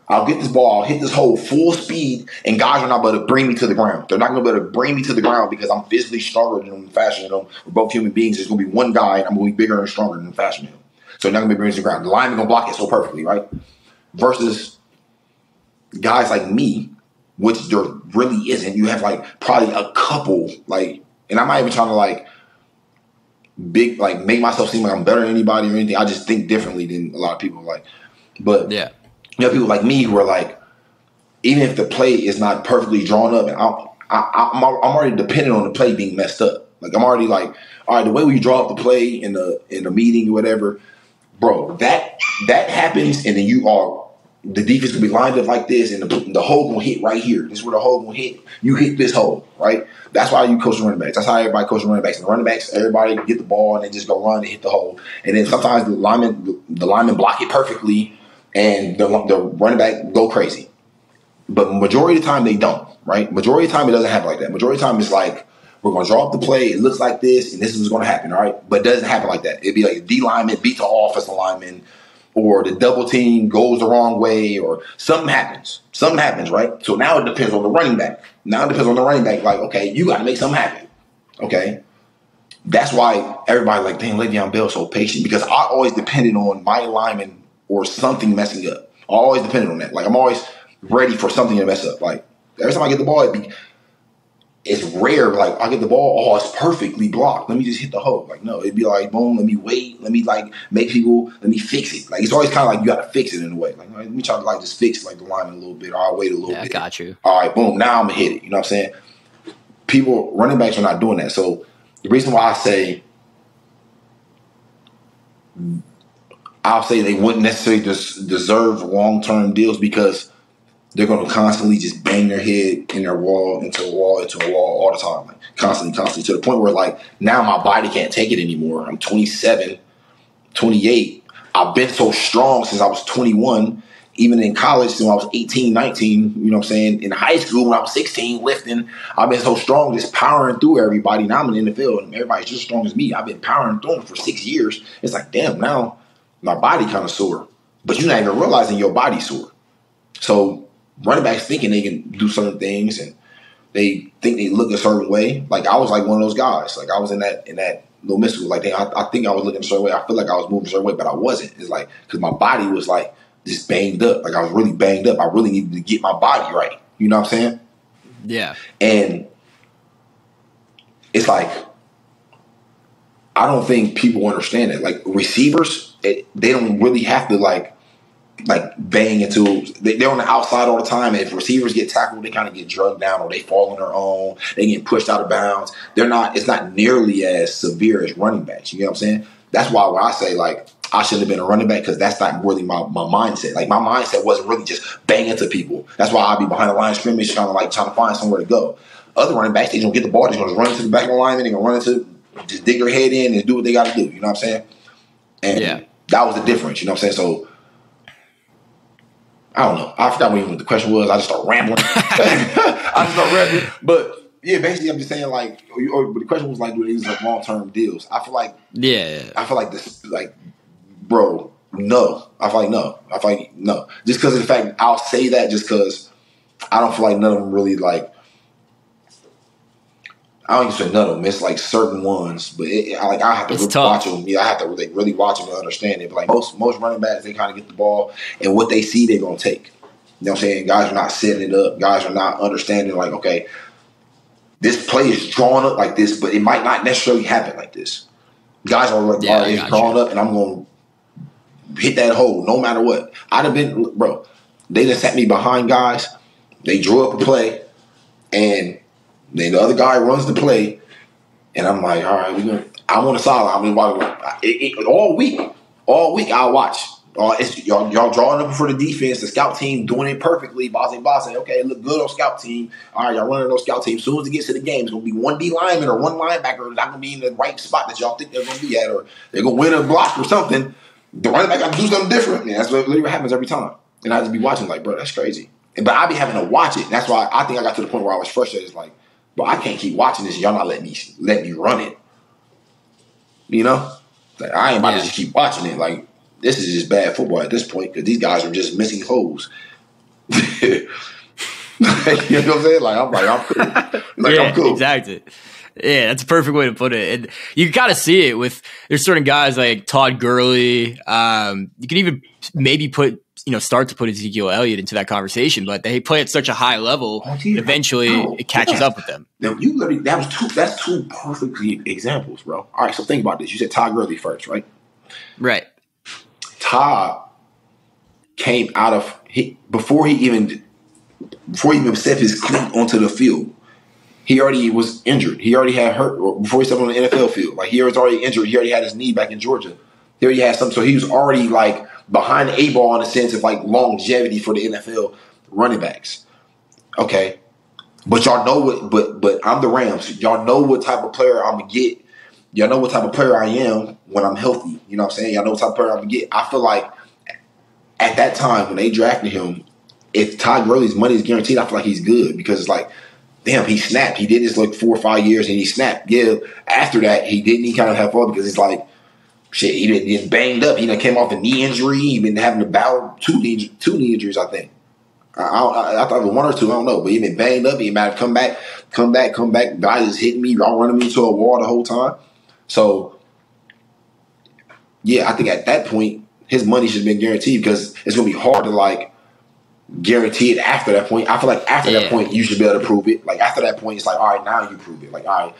I'll get this ball. I'll hit this hole full speed, and guys are not able to bring me to the ground. They're not going to be able to bring me to the ground because I'm physically stronger than them, faster than them. We're both human beings. There's going to be one guy, and I'm going to be bigger and stronger than faster than him. So they're not going to be bringing me to the ground. The lineman going to block it so perfectly, right? Versus guys like me, which there really isn't. You have like probably a couple, like, and I'm not even trying to like make myself seem like I'm better than anybody or anything. I just think differently than a lot of people. Like, but yeah, you have people like me who are like, even if the play is not perfectly drawn up, and I'm already dependent on the play being messed up. Like I'm already like, all right, the way we draw up the play in the meeting or whatever, bro, that happens, and then the defense can be lined up like this, and the hole gonna hit right here. This is where the hole gonna hit. You hit this hole, right? That's why you coach the running backs. That's how everybody coaches running backs. And the running backs, everybody get the ball and they just go run and hit the hole. And then sometimes the linemen block it perfectly, and the running back go crazy. But majority of the time they don't, right? Majority of the time it doesn't happen like that. Majority of the time it's like, we're going to draw up the play. It looks like this, and this is what's going to happen, all right? But it doesn't happen like that. It'd be like a D lineman beats the offensive lineman, or the double team goes the wrong way, or something happens. Something happens, right? So now it depends on the running back. Like, okay, you got to make something happen. Okay? That's why everybody like, dang, Le'Veon Bell's so patient, because I always depended on my lineman or something messing up. I always depended on that. Like, I'm always ready for something to mess up. Like, every time I get the ball, it's rare. Like, I get the ball, oh, it's perfectly blocked. Let me just hit the hole. Like, no, it'd be like, boom, let me wait. Let me, like, let me fix it. Like, it's always kind of like you got to fix it in a way. Like, let me try to, like, just fix, like, the lineman a little bit, or I'll wait a little bit. I got you. All right, boom, now I'm going to hit it. You know what I'm saying? Running backs are not doing that. So, the reason why I'll say they wouldn't necessarily just deserve long-term deals, because they're going to constantly just bang their head in their wall, into a wall all the time. Like constantly, to the point where, like, now my body can't take it anymore. I'm 27, 28. I've been so strong since I was 21. Even in college, since I was 18, 19, you know what I'm saying? In high school, when I was 16, lifting, I've been so strong, just powering through everybody. Now I'm in the NFL, and everybody's just as strong as me. I've been powering through them for 6 years. It's like, damn, now my body kind of sore. But you're not even realizing your body's sore. So running backs thinking they can do certain things, and they think they look a certain way. Like, I was like one of those guys. Like, I was in that little mystical. Like, I think I was looking a certain way. I feel like I was moving a certain way, but I wasn't. It's like, because my body was like just banged up. Like, I was really banged up. I really needed to get my body right. You know what I'm saying? Yeah. And it's like, I don't think people understand it. Like, receivers, they don't really have to like bang into. They're on the outside all the time. And if receivers get tackled, they kind of get drugged down, or they fall on their own. They get pushed out of bounds. It's not nearly as severe as running backs. You know what I'm saying? That's why when I say, like, I shouldn't have been a running back, because that's not really my mindset. Like, my mindset wasn't really just bang into people. That's why I'd be behind the line of scrimmage trying to find somewhere to go. Other running backs, they don't get the ball. They're going to run into the back of the lineman. They're going to run into, just dig their head in and do what they got to do. You know what I'm saying? And that was the difference. You know what I'm saying? So, I don't know. I forgot what the question was. I just started rambling. But yeah, basically, I'm just saying, like, but the question was like, do these like long-term deals? I feel like this, like, bro, no. I feel like no. Just because of the fact, I'll say that just because I don't feel like none of them really, like, I don't even say none of them. It's like certain ones, but I have to really watch them. Yeah, I have to really watch them to understand it. But like most running backs, they kind of get the ball, and what they see, they're gonna take. You know what I'm saying? Guys are not setting it up. Guys are not understanding, like, okay, this play is drawn up like this, but it might not necessarily happen like this. Guys are like, all right, it's drawn up, and I'm gonna hit that hole no matter what. I'd have been, bro. They just sat me behind guys. They drew up a play, and then the other guy runs the play, and I'm like, all right, I'm on the sideline. I mean, all week. All week I'll watch. Y'all drawing up for the defense, the scout team doing it perfectly. Boss, okay, look good on scout team. All right, y'all running those scout team. As soon as it gets to the game, it's going to be one D lineman or one linebacker not going to be in the right spot that y'all think they're going to be at, or they're going to win a block or something. The running back got to do something different. And that's literally what happens every time. And I just be watching like, bro, that's crazy. But I be having to watch it. And that's why I think I got to the point where I was frustrated. It's like, bro, I can't keep watching this. Y'all not letting me run it. You know? Like, I ain't about to just keep watching it. Like, this is just bad football at this point because these guys are just missing holes. You know what I'm saying? I'm cool. I'm cool. Exactly. Yeah, that's a perfect way to put it. And you gotta see it with there's certain guys like Todd Gurley. You can even maybe start to put Ezekiel Elliott into that conversation, but they play at such a high level. Eventually, it catches up with them. Now that's two perfect examples, bro. All right, so think about this. You said Todd Gurley first, right? Right. Todd came out of before he even set his cleat onto the field. He already was injured. He already had hurt before he stepped on the NFL field. Like he was already injured. He already had his knee back in Georgia. He already had something. So he was already like behind the eight ball in a sense of like longevity for the NFL running backs. Okay, but y'all know what? But I'm the Rams. Y'all know what type of player I'm gonna get. Y'all know what type of player I am when I'm healthy. You know what I'm saying? Y'all know what type of player I'm going to get. I feel like at that time when they drafted him, if Todd Gurley's money is guaranteed, I feel like he's good because it's like, damn, he snapped. He did this like 4 or 5 years and he snapped. Yeah, after that, he didn't. He kind of have fun because it's like, shit, he been banged up. He came off a knee injury. He been having to battle two knee injuries, I think. I thought it was 1 or 2. I don't know. But he been banged up. He might have come back. Guys just hitting me. Y'all running me into a wall the whole time. So, yeah, I think at that point, his money should have been guaranteed because it's going to be hard to, like, guarantee it after that point. I feel like after that point, you should be able to prove it. Like, after that point, it's like, all right, now you prove it. Like, all right,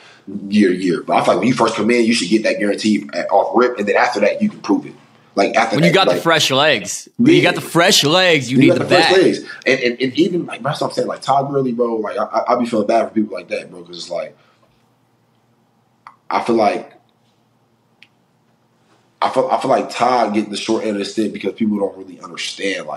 year to year. But I feel like when you first come in, you should get that guarantee off rip, and then after that, you can prove it. Like, after when that, you got like, the fresh legs. When you got the fresh legs, you need the back. Legs. And even, like, that's what I'm saying. Like, Todd Gurley, bro, like, I be feeling bad for people like that, bro, because it's like, I feel like Todd getting the short end of the stick because people don't really understand.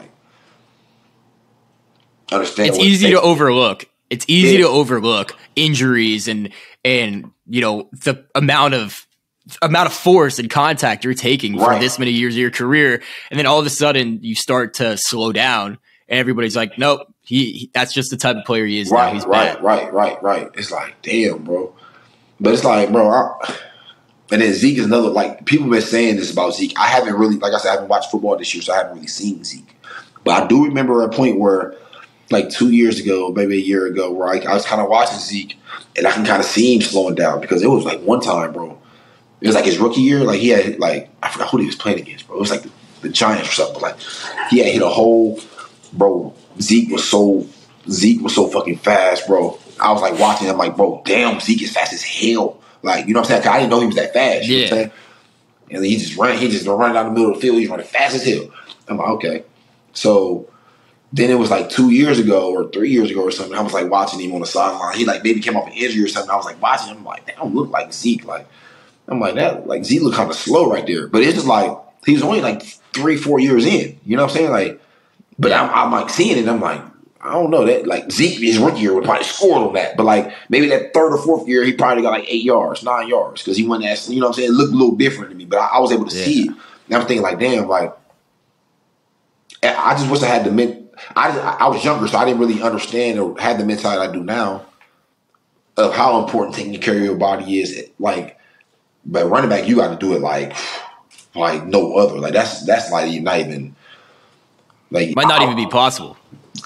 It's easy to overlook. It's easy to overlook injuries and the amount of force and contact you're taking for this many years of your career, and then all of a sudden you start to slow down, and everybody's like, "Nope, that's just the type of player he is now. He's bad." Right. It's like, damn, bro. But it's like, bro. And then Zeke is another, like, people have been saying this about Zeke. I haven't really, like I said, I haven't watched football this year, so I haven't really seen Zeke. But I do remember a point where, like 2 years ago, maybe a year ago, where I was kind of watching Zeke, and I can kind of see him slowing down because it was like one time, bro. It was like his rookie year. Like, he had, like, I forgot who he was playing against, bro. It was like the Giants or something. Like, he had hit a hole, bro. Zeke was so fucking fast, bro. I was like watching him, like, bro, damn, Zeke is fast as hell. Like, you know what I'm saying? 'Cause I didn't know he was that fast. You know what I'm saying? And he just running down the middle of the field. He's running fast as hell. I'm like, okay. So then it was like 2 years ago or 3 years ago or something. I was like watching him on the sideline. He like maybe came off an injury or something. I was like watching him. I'm like, that don't look like Zeke. Like, I'm like, that, like, Zeke look kind of slow right there. But it's just like, he was only like 3-4 years in. You know what I'm saying? Like, but I'm like seeing it. I'm like, I don't know that, like, Zeke, his rookie year would probably scored on that, but like maybe that 3rd or 4th year he probably got like 8 yards, 9 yards because he went as, you know what I'm saying, it looked a little different to me, but I was able to see it. And I'm thinking like, damn, like, I just wish I had I was younger, so I didn't really understand or had the mentality I do now of how important taking care of your body is. Like, but running back, you got to do it like no other. Like that's like not even like might not even be possible.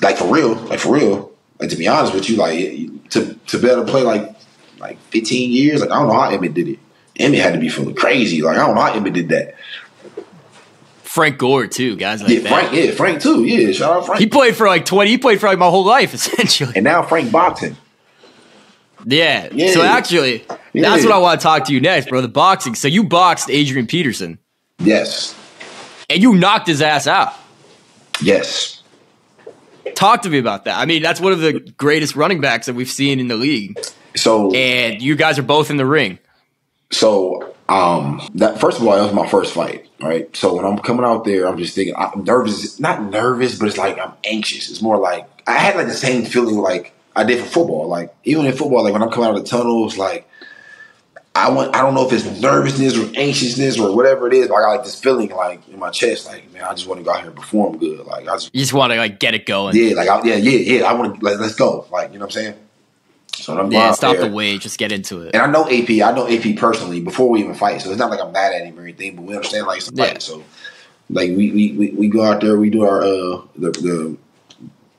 Like for real. Like, to be honest with you, like to be able to play like 15 years, like I don't know how Emmett did it. Emmett had to be feeling crazy. Like I don't know how Emmett did that. Frank Gore too, guys like that. Frank too. Yeah, shout out Frank. He played for like my whole life essentially. And now Frank boxing. Yeah. So actually, that's what I want to talk to you next, bro. The boxing. So you boxed Adrian Peterson. Yes. And you knocked his ass out. Yes. Talk to me about that. I mean, that's one of the greatest running backs that we've seen in the league. So, and you guys are both in the ring. So That first of all, that was my first fight, right? So when I'm coming out there, I'm just thinking I'm nervous. Not nervous, but it's like I'm anxious. It's more like I had like the same feeling like I did for football. Like even in football, like when I'm coming out of the tunnels, like I don't know if it's nervousness or anxiousness or whatever it is, but I got like this feeling like in my chest, like man, I just want to go out here and perform good. Like you just want to like get it going. Yeah, like yeah. I want to let's go. Like you know what I'm saying. So I'm stop the wait, just get into it. And I know AP personally before we even fight, so it's not like I'm mad at him or anything, but we understand like it's a fight. So like we go out there, we do our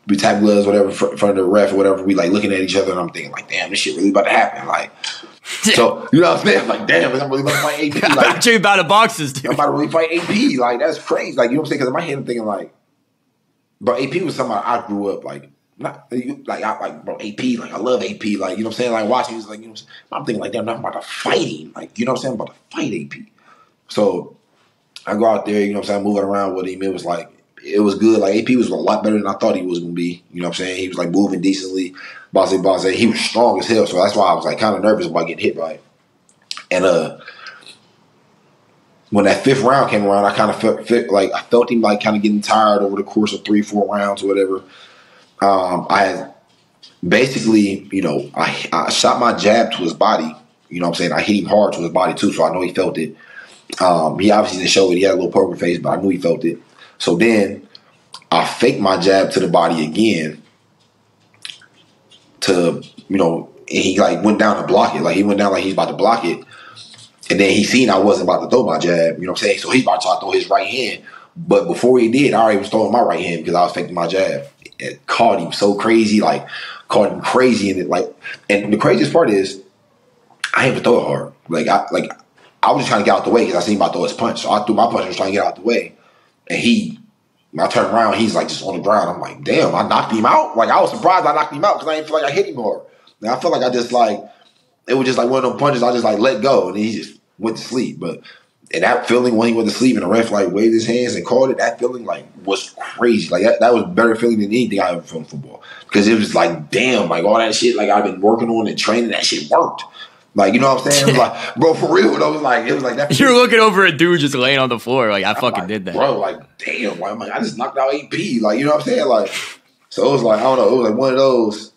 we tap gloves, whatever, in front of the ref or whatever. We like looking at each other, and I'm thinking like, damn, this shit really about to happen. Like, so you know what I'm saying? Like, damn, I'm really about to fight AP. Like, I'm about to boxes, dude. I'm about to really fight AP. Like, that's crazy. Like, you know what I'm saying? Because in my head, I'm thinking like, bro, AP was somebody I grew up like. Not like I like bro AP, like I love AP, like you know what I'm saying, like watching he's like, you know what I'm thinking like damn, I'm about to fight him, like you know what I'm saying, I'm about to fight AP. So I go out there, you know what I'm saying, moving around with him. It was like it was good. Like AP was a lot better than I thought he was gonna be. You know what I'm saying? He was like moving decently, bossy. He was strong as hell. So that's why I was like kind of nervous about getting hit by him. And when that fifth round came around, I kind of felt him like kind of getting tired over the course of 3-4 rounds or whatever. I had basically, you know, I shot my jab to his body. You know what I'm saying? I hit him hard to his body too, so I know he felt it. He obviously didn't show it. He had a little poker face, but I knew he felt it. So then I faked my jab to the body again to, you know, and he like went down to block it. Like he went down like he's about to block it. And then he seen I wasn't about to throw my jab, you know what I'm saying? So he's about to try to throw his right hand. But before he did, I already was throwing my right hand because I was faking my jab. It caught him so crazy, and it like, and the craziest part is, I didn't even throw it hard. I was just trying to get out the way because I seen him about to throw his punch. So I threw my punch and was trying to get out the way. And when I turned around, he's like just on the ground. I'm like, damn, I knocked him out. Like I was surprised I knocked him out because I didn't feel like I hit him hard. And I felt like I just like, it was just like one of those punches I just like let go and then he just went to sleep. And that feeling when he went to sleep and the ref like waved his hands and called it, that feeling like was crazy. Like that was a better feeling than anything I ever felt in football. Because it was like, damn, like all that shit like I've been working on and training, that shit worked. Like, you know what I'm saying? It was like, bro, for real, it was like that. You're looking over a dude just laying on the floor, like I fucking did that. Bro, like, damn, like, I'm like, I just knocked out AP. Like, you know what I'm saying? Like, so it was like, I don't know, it was like one of those.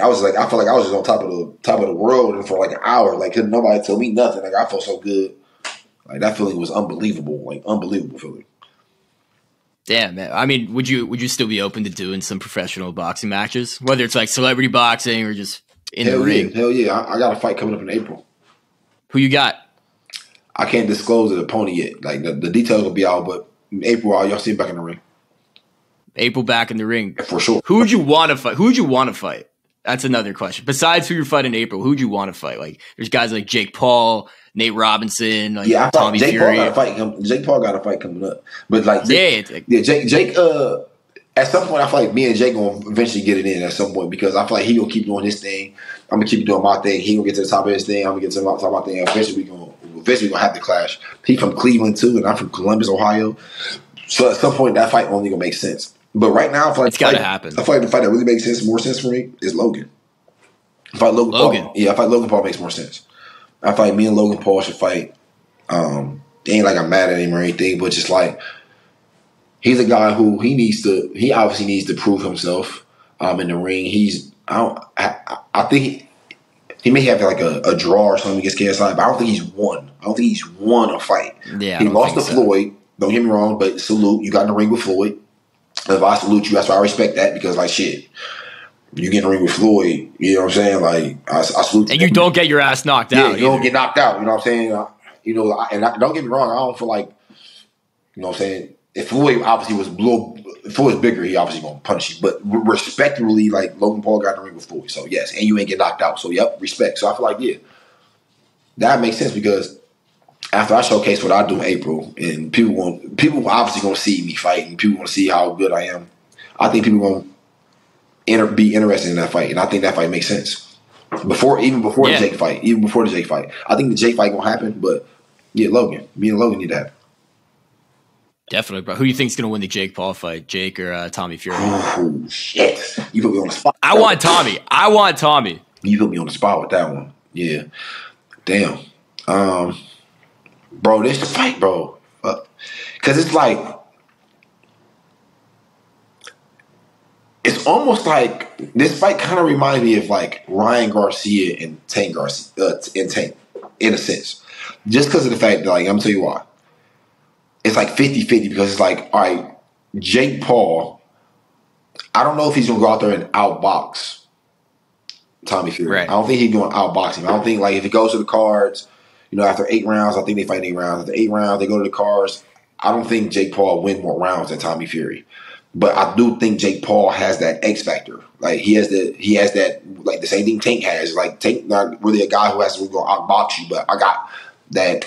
I was like, I felt like I was just on top of the world and for like an hour. Like couldn't nobody tell me nothing. Like I felt so good. Like that feeling was unbelievable, like unbelievable feeling. Damn, man. I mean, would you still be open to doing some professional boxing matches, whether it's like celebrity boxing or just in the ring? Hell yeah! I got a fight coming up in April. Who you got? I can't disclose the opponent yet. Like the details will be out, but in April, y'all see him back in the ring. April back in the ring for sure. Who would you want to fight? Who would you want to fight? That's another question. Besides who you're fighting in April, who'd you want to fight? Like, there's guys like Jake Paul, Nate Robinson, like Tommy Fury. Jake Paul got a fight coming up, but like, Jake. At some point, I feel like me and Jake gonna eventually get it in at some point because I feel like he gonna keep doing his thing. I'm gonna keep doing my thing. He gonna get to the top of his thing. I'm gonna get to the top of my thing. Eventually, we gonna have the clash. He from Cleveland too, and I'm from Columbus, Ohio. So at some point, that fight only gonna make sense. But right now, I feel like it's gotta happen. I feel like the fight that really makes more sense for me is Logan. I fight Logan Paul makes more sense. I fight me and Logan Paul should fight. It ain't like I'm mad at him or anything, but just like he's a guy who he obviously needs to prove himself in the ring. I think he may have like a draw or something against KSI, but I don't think he's won. I don't think he's won a fight. Yeah, he lost to Floyd. Don't get me wrong, but salute. You got in the ring with Floyd. If I salute you, that's why I respect that because like shit. You get in the ring with Floyd, you know what I'm saying? Like, I salute you. And you don't get your ass knocked out. Yeah, you don't get knocked out, you know what I'm saying? Don't get me wrong, I don't feel like, you know what I'm saying? If Floyd obviously if Floyd's bigger, he obviously going to punish you. But respectfully, like, Logan Paul got in the ring with Floyd. So, yes, and you ain't get knocked out. So, yep, respect. So, I feel like, yeah, that makes sense because after I showcase what I do in April, and people obviously going to see me fighting, people going to see how good I am, I think people going to be interested in that fight, and I think that fight makes sense. Even before the Jake fight, I think the Jake fight gonna happen. But yeah, me and Logan need to happen. Definitely, bro. Who do you think's gonna win the Jake Paul fight, Jake or Tommy Fury? Oh shit! You put me on the spot. I want Tommy. You put me on the spot with that one. Yeah, damn. bro, this fight, bro. Because it's like, it's almost like this fight kind of reminds me of like Ryan Garcia and Tank Garcia, in a sense. Just because of the fact that, like, I'm going to tell you why. It's like 50-50 because it's like, all right, Jake Paul, I don't know if he's going to go out there and outbox Tommy Fury. Right. I don't think he's going to outbox him. I don't think, like, if it goes to the cards, after 8 rounds, I think they fight 8 rounds. After 8 rounds, they go to the cards. I don't think Jake Paul win more rounds than Tommy Fury. But I do think Jake Paul has that X factor. Like, he has that, like, the same thing Tank has. Like, Tank not really a guy who has to go outbox you, but I got that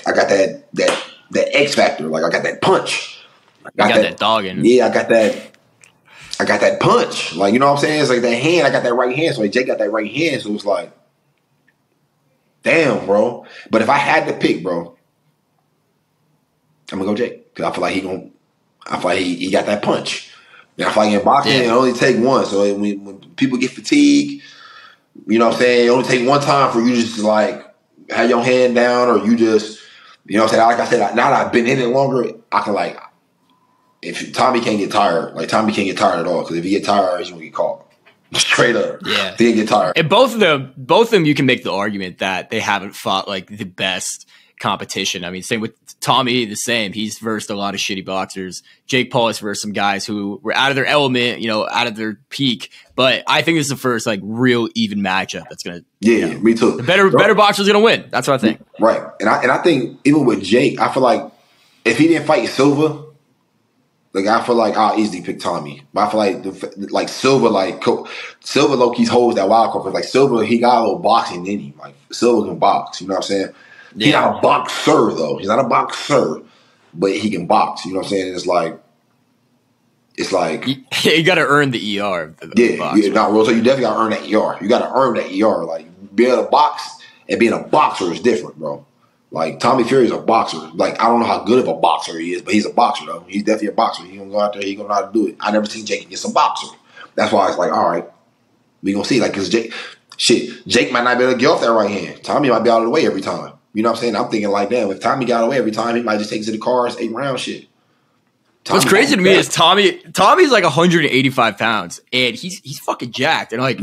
X factor. Like, I got that punch. I got that dog in. Yeah, I got that punch. Like, you know what I'm saying? It's like that hand. I got that right hand. So like, Jake got that right hand. So it's like, damn, bro. But if I had to pick, bro, I'm gonna go Jake because I feel like he got that punch. And I feel like in boxing, it only take one. So when people get fatigued, you know what I'm saying? It only take one time for you just to like have your hand down, or you just, you know what I'm saying? Like I said, now that I've been in it longer, I can like, if Tommy can't get tired, like Tommy can't get tired at all, because if he get tired, he's gonna get caught. Straight up. Yeah. He can't get tired. And both of them, you can make the argument that they haven't fought like the best competition. I mean, same with Tommy, the same. He's versed a lot of shitty boxers. Jake Paul has versed some guys who were out of their element, out of their peak. But I think this is the first like real even matchup that's gonna. Yeah, me too. The better boxer's gonna win. That's what I think. Right, and I think even with Jake, I feel like if he didn't fight Silva, like I feel like I'll easily pick Tommy. But I feel like Silva, Silva low-key holds that wild card. Because like Silva, he got a little boxing in him. Like Silva can box. You know what I'm saying? Yeah. He's not a boxer though. He's not a boxer, but he can box. You know what I'm saying? It's like you got to earn the ER. Of the box, yeah. Not real. So you definitely got to earn that ER. You got to earn that ER. Like being a box and being a boxer is different, bro. Like Tommy Fury is a boxer. Like I don't know how good of a boxer he is, but he's a boxer though. He's definitely a boxer. He gonna go out there. He gonna know how to do it. I never seen Jake against a boxer. That's why it's like, all right, we gonna see. Like, cause Jake might not be able to get off that right hand. Tommy might be out of the way every time. You know what I'm saying? I'm thinking like, damn, if Tommy got away every time, he might just take it to the cars, 8 round shit. What's crazy to me is Tommy's like 185 pounds, and he's fucking jacked, and like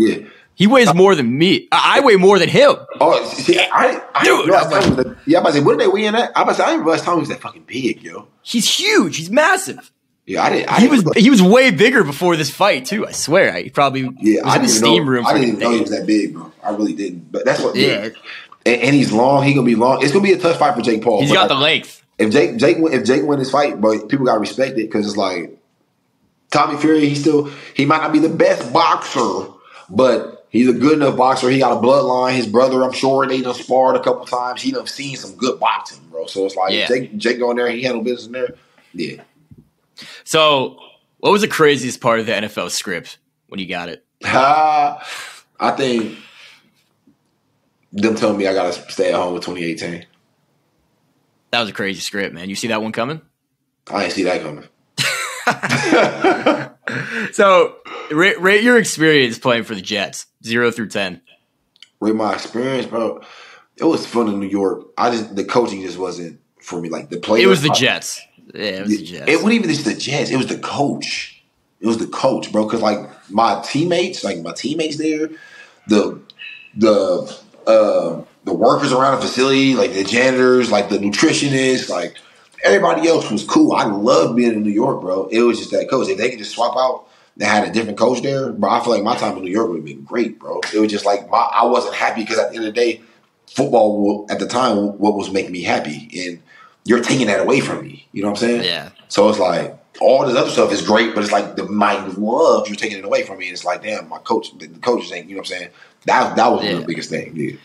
he weighs more than me. I weigh more than him. Oh, see, I didn't realize Tommy was yeah, I'm about to say, what did they weigh in at? I didn't realize Tommy was that fucking big, yo. He's huge. He's massive. Yeah, He was way bigger before this fight too. I swear, he probably was in the steam room. I didn't even know he was that big, bro. I really didn't. But that's what. Yeah. And he's long. He gonna be long. It's gonna be a tough fight for Jake Paul. He's got the length. If Jake win this fight, but people gotta respect it because it's like Tommy Fury. He might not be the best boxer, but he's a good enough boxer. He got a bloodline. His brother, I'm sure they done sparred a couple times. He done seen some good boxing, bro. So it's like Jake going there. He handled business in there. Yeah. So, what was the craziest part of the NFL script when you got it? I think them telling me I got to stay at home with 2018. That was a crazy script, man. You see that one coming? I didn't see that coming. So, rate your experience playing for the Jets, 0 through 10. Rate my experience, bro. It was fun in New York. The coaching just wasn't for me. Like the players. It was the Jets. Yeah, it was the Jets. It wasn't even just the Jets. It was the coach. It was the coach, bro. Because like my teammates there, the workers around the facility, like the janitors, like the nutritionists, like everybody else was cool. I loved being in New York, bro. It was just that coach. If they could just swap out, they had a different coach there, bro. I feel like my time in New York would have been great, bro. It was just like I wasn't happy because at the end of the day, football at the time what was making me happy, and you're taking that away from me. You know what I'm saying? Yeah. So it's like all this other stuff is great, but it's like my love, you're taking it away from me. And it's like, damn, the coaches ain't. You know what I'm saying? That was the biggest thing, dude.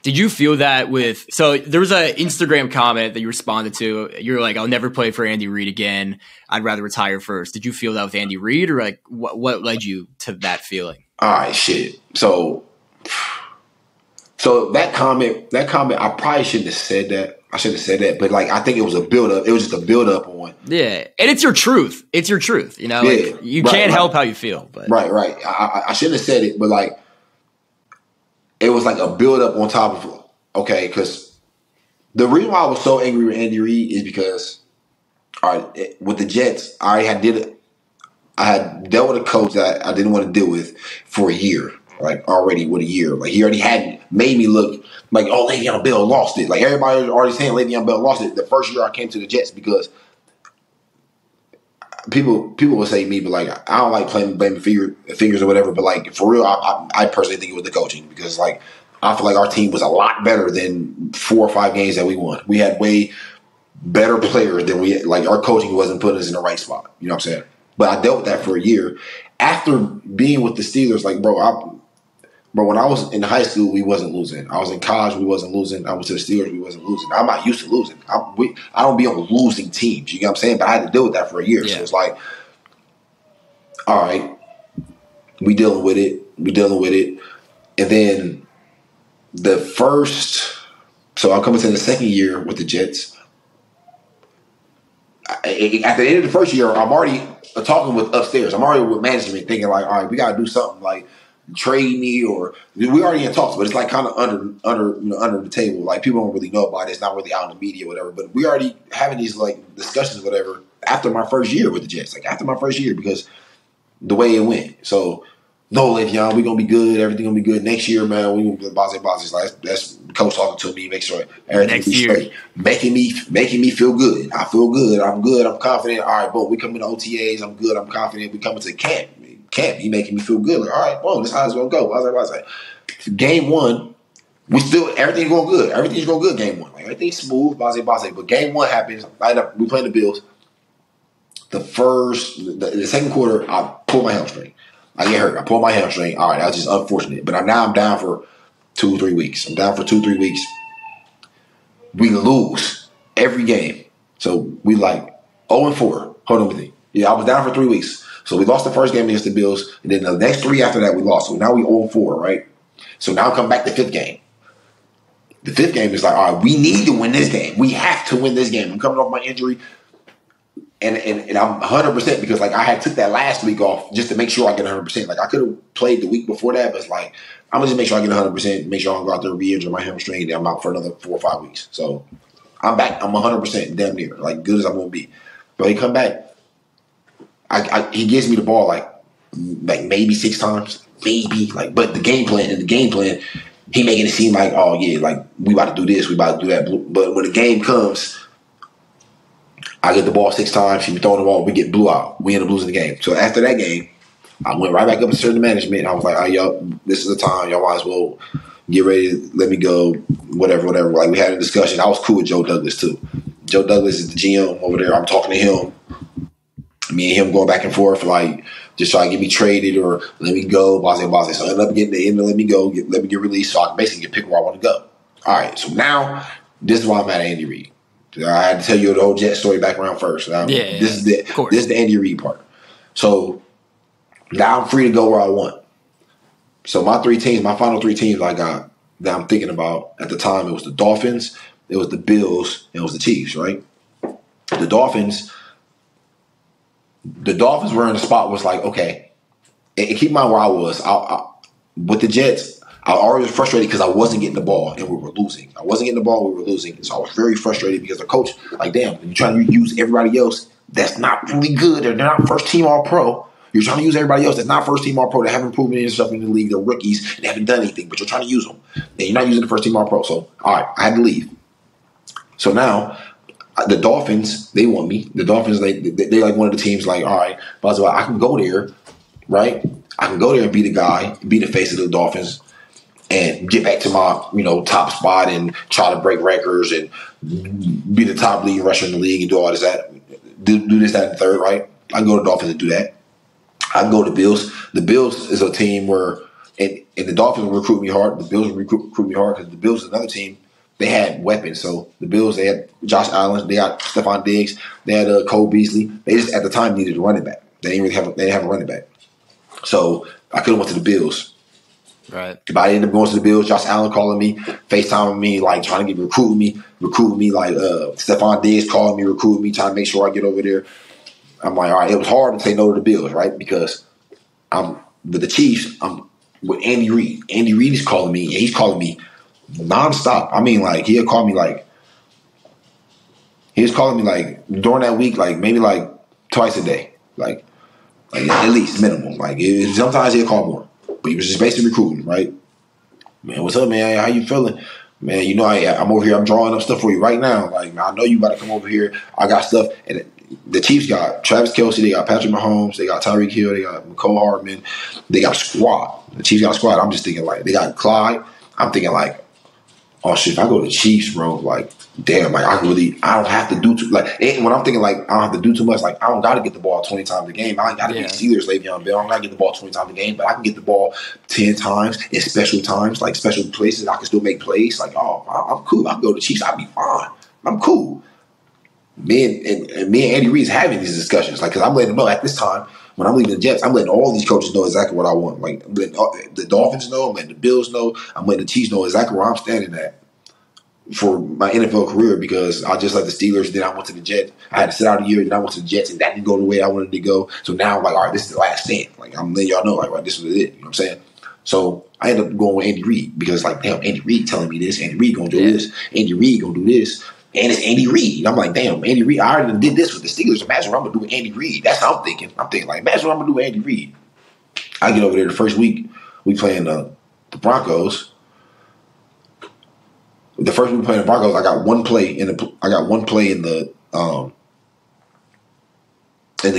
Did you feel that so there was an Instagram comment that you responded to. You're like, I'll never play for Andy Reid again. I'd rather retire first. Did you feel that with Andy Reid, or like what led you to that feeling? All right, shit. So that comment, I probably shouldn't have said that. I shouldn't have said that, but like I think it was a build up. It was just a build up on. Yeah, and it's your truth. It's your truth. You know, like, you can't help how you feel. But. Right. I shouldn't have said it, but like it was like a build up on top of because The reason why I was so angry with Andy Reid is because, all right, with the Jets, I had dealt with a coach that I didn't want to deal with for a year. Like already with a year, like he already had made me look like, oh, Le'Veon Bell lost it. Like everybody was already saying Le'Veon Bell lost it the first year I came to the Jets because people will say me, but like I don't like blaming figures or whatever. But like for real, I personally think it was the coaching because like I feel like our team was a lot better than 4 or 5 games that we won. We had way better players than we like. Our coaching wasn't putting us in the right spot. You know what I'm saying? But I dealt with that for a year after being with the Steelers. Like bro, when I was in high school, we wasn't losing. I was in college, we wasn't losing. I went to the Steelers, we wasn't losing. I'm not used to losing. I don't be on losing teams. You know what I'm saying? But I had to deal with that for a year. Yeah. So it's like, all right, we dealing with it. And then so I'm coming to the second year with the Jets. At the end of the first year, I'm already talking with upstairs. I'm already with management thinking like, all right, we got to do something like, trade me or we already in talks, but it's like kind of under the table. Like people don't really know about it. It's not really out in the media or whatever. But we already having these like discussions, or whatever, after my first year with the Jets. Like after my first year because the way it went. So no, Le'Veon, we gonna be good. Everything gonna be good next year, man. We gonna be bozzy. Like that's the coach talking to me. Make sure everything be straight. Making me feel good. I feel good. I'm good. I'm confident. All right, boom. We come into OTAs. I'm good. I'm confident. We coming to camp. He making me feel good. Like, all right, well, this is how it's gonna go. I was like, game 1, everything's going good. Everything's going good. Game 1, like everything's smooth. But game 1 happens. We playing the Bills. The second quarter, I pull my hamstring. I get hurt. I pull my hamstring. All right, that was just unfortunate. But I'm down for 2 or 3 weeks. I'm down for 2 or 3 weeks. We lose every game. So we like 0-4. Hold on with me. Yeah, I was down for 3 weeks. So we lost the first game against the Bills, and then the next 3 after that we lost. So now we 0-4, right? So now come back to the 5th game. The 5th game is like, all right, we need to win this game. We have to win this game. I'm coming off my injury, and I'm 100% because like I had took that last week off just to make sure I get 100%. Like I could have played the week before that, but it's like I'm gonna just make sure I get 100%. Make sure I don't go out there and re-injure my hamstring, and then I'm out for another 4 or 5 weeks. So I'm back. I'm 100% damn near like good as I'm gonna be. But he come back. He gives me the ball like maybe 6 times, maybe like. But the game plan, he making it seem like, oh yeah, like we about to do this, we about to do that. But when the game comes, I get the ball 6 times. He throwing the ball, we get blew out. We end up losing the game. So after that game, I went right back up to the management. And I was like, oh, y'all, this is the time. Y'all might as well get ready to let me go. Whatever. Like we had a discussion. I was cool with Joe Douglas too. Joe Douglas is the GM over there. I'm talking to him. Me and him going back and forth, like just trying to get me traded or let me go, bossy. So I ended up getting let me go, let me get released, so I can basically pick where I want to go. All right, so now this is why I'm at Andy Reid. I had to tell you the whole Jet story background first. This is the Andy Reid part. So now I'm free to go where I want. So my final 3 teams I got that I'm thinking about at the time, it was the Dolphins, it was the Bills, and it was the Chiefs. Right, the Dolphins were in a spot where it's like, okay, and keep in mind where I was. With the Jets, I already was frustrated because I wasn't getting the ball and we were losing. So I was very frustrated because the coach, like, damn, you're trying to use everybody else that's not really good. They're not first team all pro. You're trying to use everybody else that's not first team all pro that haven't proven themselves in the league. They're rookies and haven't done anything, but you're trying to use them. And you're not using the first team all pro. So, all right, I had to leave. So now, the Dolphins, they want me. The Dolphins, they like one of the teams. Like, all right, but I can go there, right? I can go there and be the guy, be the face of the Dolphins, and get back to my top spot and try to break records and be the top leading rusher in the league and do all this that, do this, that, and third, right? I can go to the Dolphins and do that. I can go to the Bills. The Bills is a team where, and the Dolphins recruit me hard. The Bills recruit me hard because the Bills is another team. They had weapons. So the Bills, they had Josh Allen, they got Stephon Diggs, they had Cole Beasley. They just at the time needed a running back. They didn't have a running back. So I could have went to the Bills. Right. But I ended up going to the Bills. Josh Allen calling me, FaceTiming me, like trying to recruiting me. Like Stephon Diggs calling me, recruiting me, trying to make sure I get over there. I'm like, all right. It was hard to say no to the Bills, right? Because I'm with the Chiefs. I'm with Andy Reid. Andy Reid is calling me, and he's calling me nonstop. I mean, like he'll call me like He was calling me like during that week, like maybe like twice a day, like at least minimum. Like sometimes he'll call more, but he was just basically recruiting, right? Man, what's up, man? How you feeling? Man, you know I'm over here. I'm drawing up stuff for you right now. Like, I know you about to come over here. I got stuff. And the Chiefs got Travis Kelce. They got Patrick Mahomes. They got Tyreek Hill. They got McCole Hardman. They got a squad. The Chiefs got a squad. I'm just thinking, like, they got Clyde. I'm thinking, like, oh, shit, if I go to the Chiefs, bro, like, damn, like, I don't have to do too, like, when I'm thinking, like, I don't have to do too much, like, I don't got to get the ball 20 times a game. I ain't got to be Steelers, Le'Veon Bell. I don't got to get the ball 20 times a game, but I can get the ball 10 times in special times, like, special places. I can still make plays. Like, oh, I'm cool. I can go to the Chiefs. I'll be fine. I'm cool. Me and Andy Reid is having these discussions, like, because I'm letting them know at this time, when I'm leaving the Jets, I'm letting all these coaches know exactly what I want. Like, I'm letting the Dolphins know, I'm letting the Bills know, I'm letting the Chiefs know exactly where I'm standing at for my NFL career, because I just like the Steelers, then I went to the Jets. I had to sit out a year, then I went to the Jets, and that didn't go the way I wanted to go. So now I'm like, all right, this is the last stand. Like, I'm letting y'all know, like, right, this is it. You know what I'm saying? So I ended up going with Andy Reid because, like, damn, Andy Reid telling me this, Andy Reid gonna do this, Andy Reid gonna do this. And it's Andy Reid. I'm like, damn, Andy Reid. I already did this with the Steelers. Imagine what I'm going to do with Andy Reid. That's how I'm thinking. I'm thinking, like, imagine what I'm going to do with Andy Reid. I get over there the first week. We playing the Broncos. The first week we playing the Broncos, I got one play in the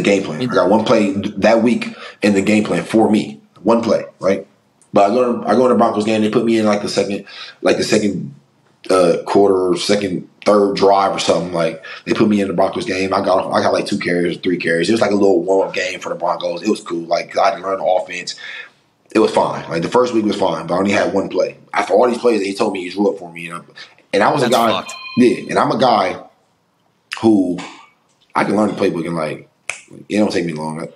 game plan. I got one play that week in the game plan for me. One play, right? But I go to the Broncos game. They put me in like the second quarter, third drive or something. Like, they put me in the Broncos game. I got like 2 carries, 3 carries. It was like a little warm up game for the Broncos. It was cool. Like, I had to learn the offense. It was fine. Like, the first week was fine, but I only had one play. After all these plays, he told me he drew up for me. And I was a guy. Fucked. Yeah, and I'm a guy who I can learn the playbook in, like, it don't take me long.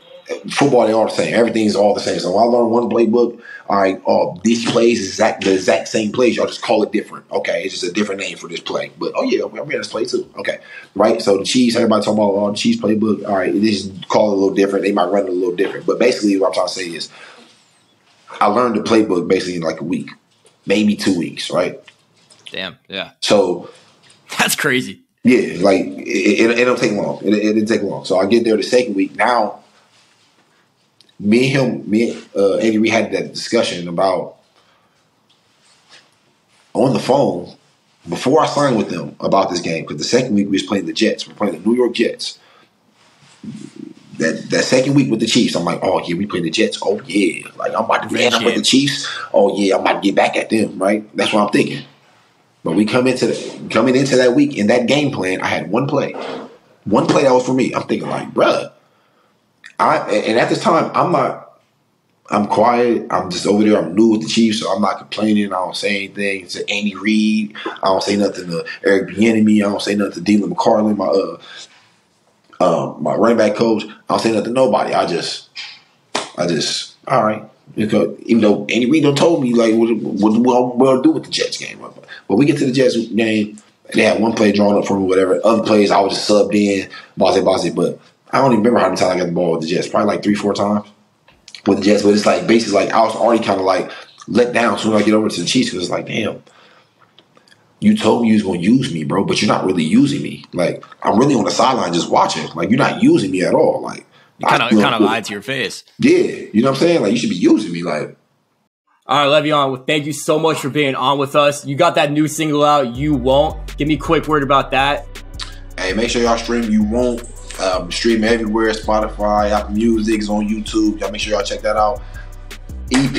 Football, they all the same. Everything's all the same. So when I learn one playbook, all right, these plays is the exact same plays. Y'all just call it different. Okay, it's just a different name for this play. But, oh, yeah, I'm in this play too. Okay, right? So the Chiefs, everybody talking about the Chiefs playbook. All right, they just call it a little different. They might run it a little different. But basically what I'm trying to say is I learned the playbook basically in like a week, maybe 2 weeks, right? Damn, yeah. So that's crazy. Yeah, like it don't take long. It didn't take long. So I get there the second week. Now, me and Andy Reid had that discussion about on the phone before I signed with them about this game, because the second week we was playing the Jets. We're playing the New York Jets. That second week with the Chiefs, I'm like, oh yeah, we playing the Jets. Oh yeah, like I'm about to end up with the Chiefs. Oh yeah, I'm about to get back at them. Right? That's what I'm thinking. But we coming into that week in that game plan, I had one play that was for me. I'm thinking like, bruh, and at this time I'm quiet. I'm just over there. I'm new with the Chiefs, so I'm not complaining. I don't say anything to Andy Reid. I don't say nothing to Eric Bieniemy. I don't say nothing to Dylan McCarlin, my running back coach. I don't say nothing to nobody. I just all right. Because even though Andy Reid done told me like what we'll do with the Jets game, but we get to the Jets game, they had one play drawn up for me, whatever. Other plays I was just subbed in, bossy. But I don't even remember how many times I got the ball with the Jets. Probably like 3-4 times with the Jets. But it's like basically like I was already kind of like let down as soon as I get over to the Chiefs, because it's like, damn, you told me you was gonna use me, bro, but you're not really using me. Like, I'm really on the sideline just watching. Like, you're not using me at all. Like, kind of lied to your face. Yeah, you know what I'm saying? Like, you should be using me. Like, all right, Le'Veon, well, thank you so much for being on with us. You got that new single out, You Won't. Give me a quick word about that. Hey, make sure y'all stream You Won't. Stream everywhere, Spotify, Apple Music, is on YouTube. Y'all make sure y'all check that out. EP,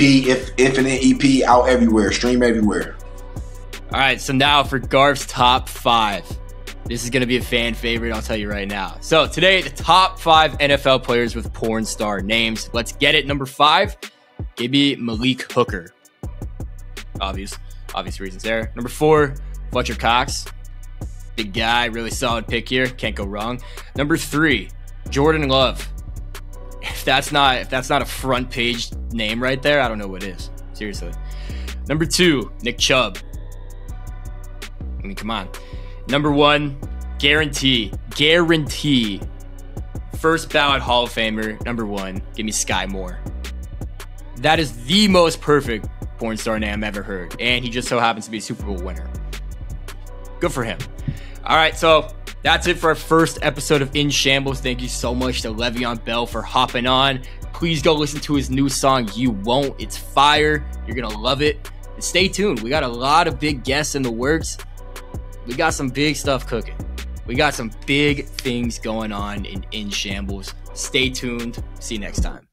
Infinite EP, out everywhere. Stream everywhere. All right, so now for Garf's top 5. This is going to be a fan favorite, I'll tell you right now. So today, the top 5 NFL players with porn star names. Let's get it. Number 5, give me Malik Hooker. Obvious reasons there. Number 4, Fletcher Cox. Big guy, really solid pick here. Can't go wrong. Number 3, Jordan Love. If that's not a front page name right there, I don't know what is. Seriously. Number 2, Nick Chubb. I mean, come on. Number 1, guarantee. First ballot Hall of Famer, number 1, give me Sky Moore. That is the most perfect porn star name I've ever heard. And he just so happens to be a Super Bowl winner. Good for him. All right, so That's it for our first episode of In Shambles. Thank you so much to Le'Veon Bell for hopping on. Please go listen to his new song, You Won't. It's fire. You're going to love it. And stay tuned. We got a lot of big guests in the works. We got some big stuff cooking. We got some big things going on in Shambles. Stay tuned. See you next time.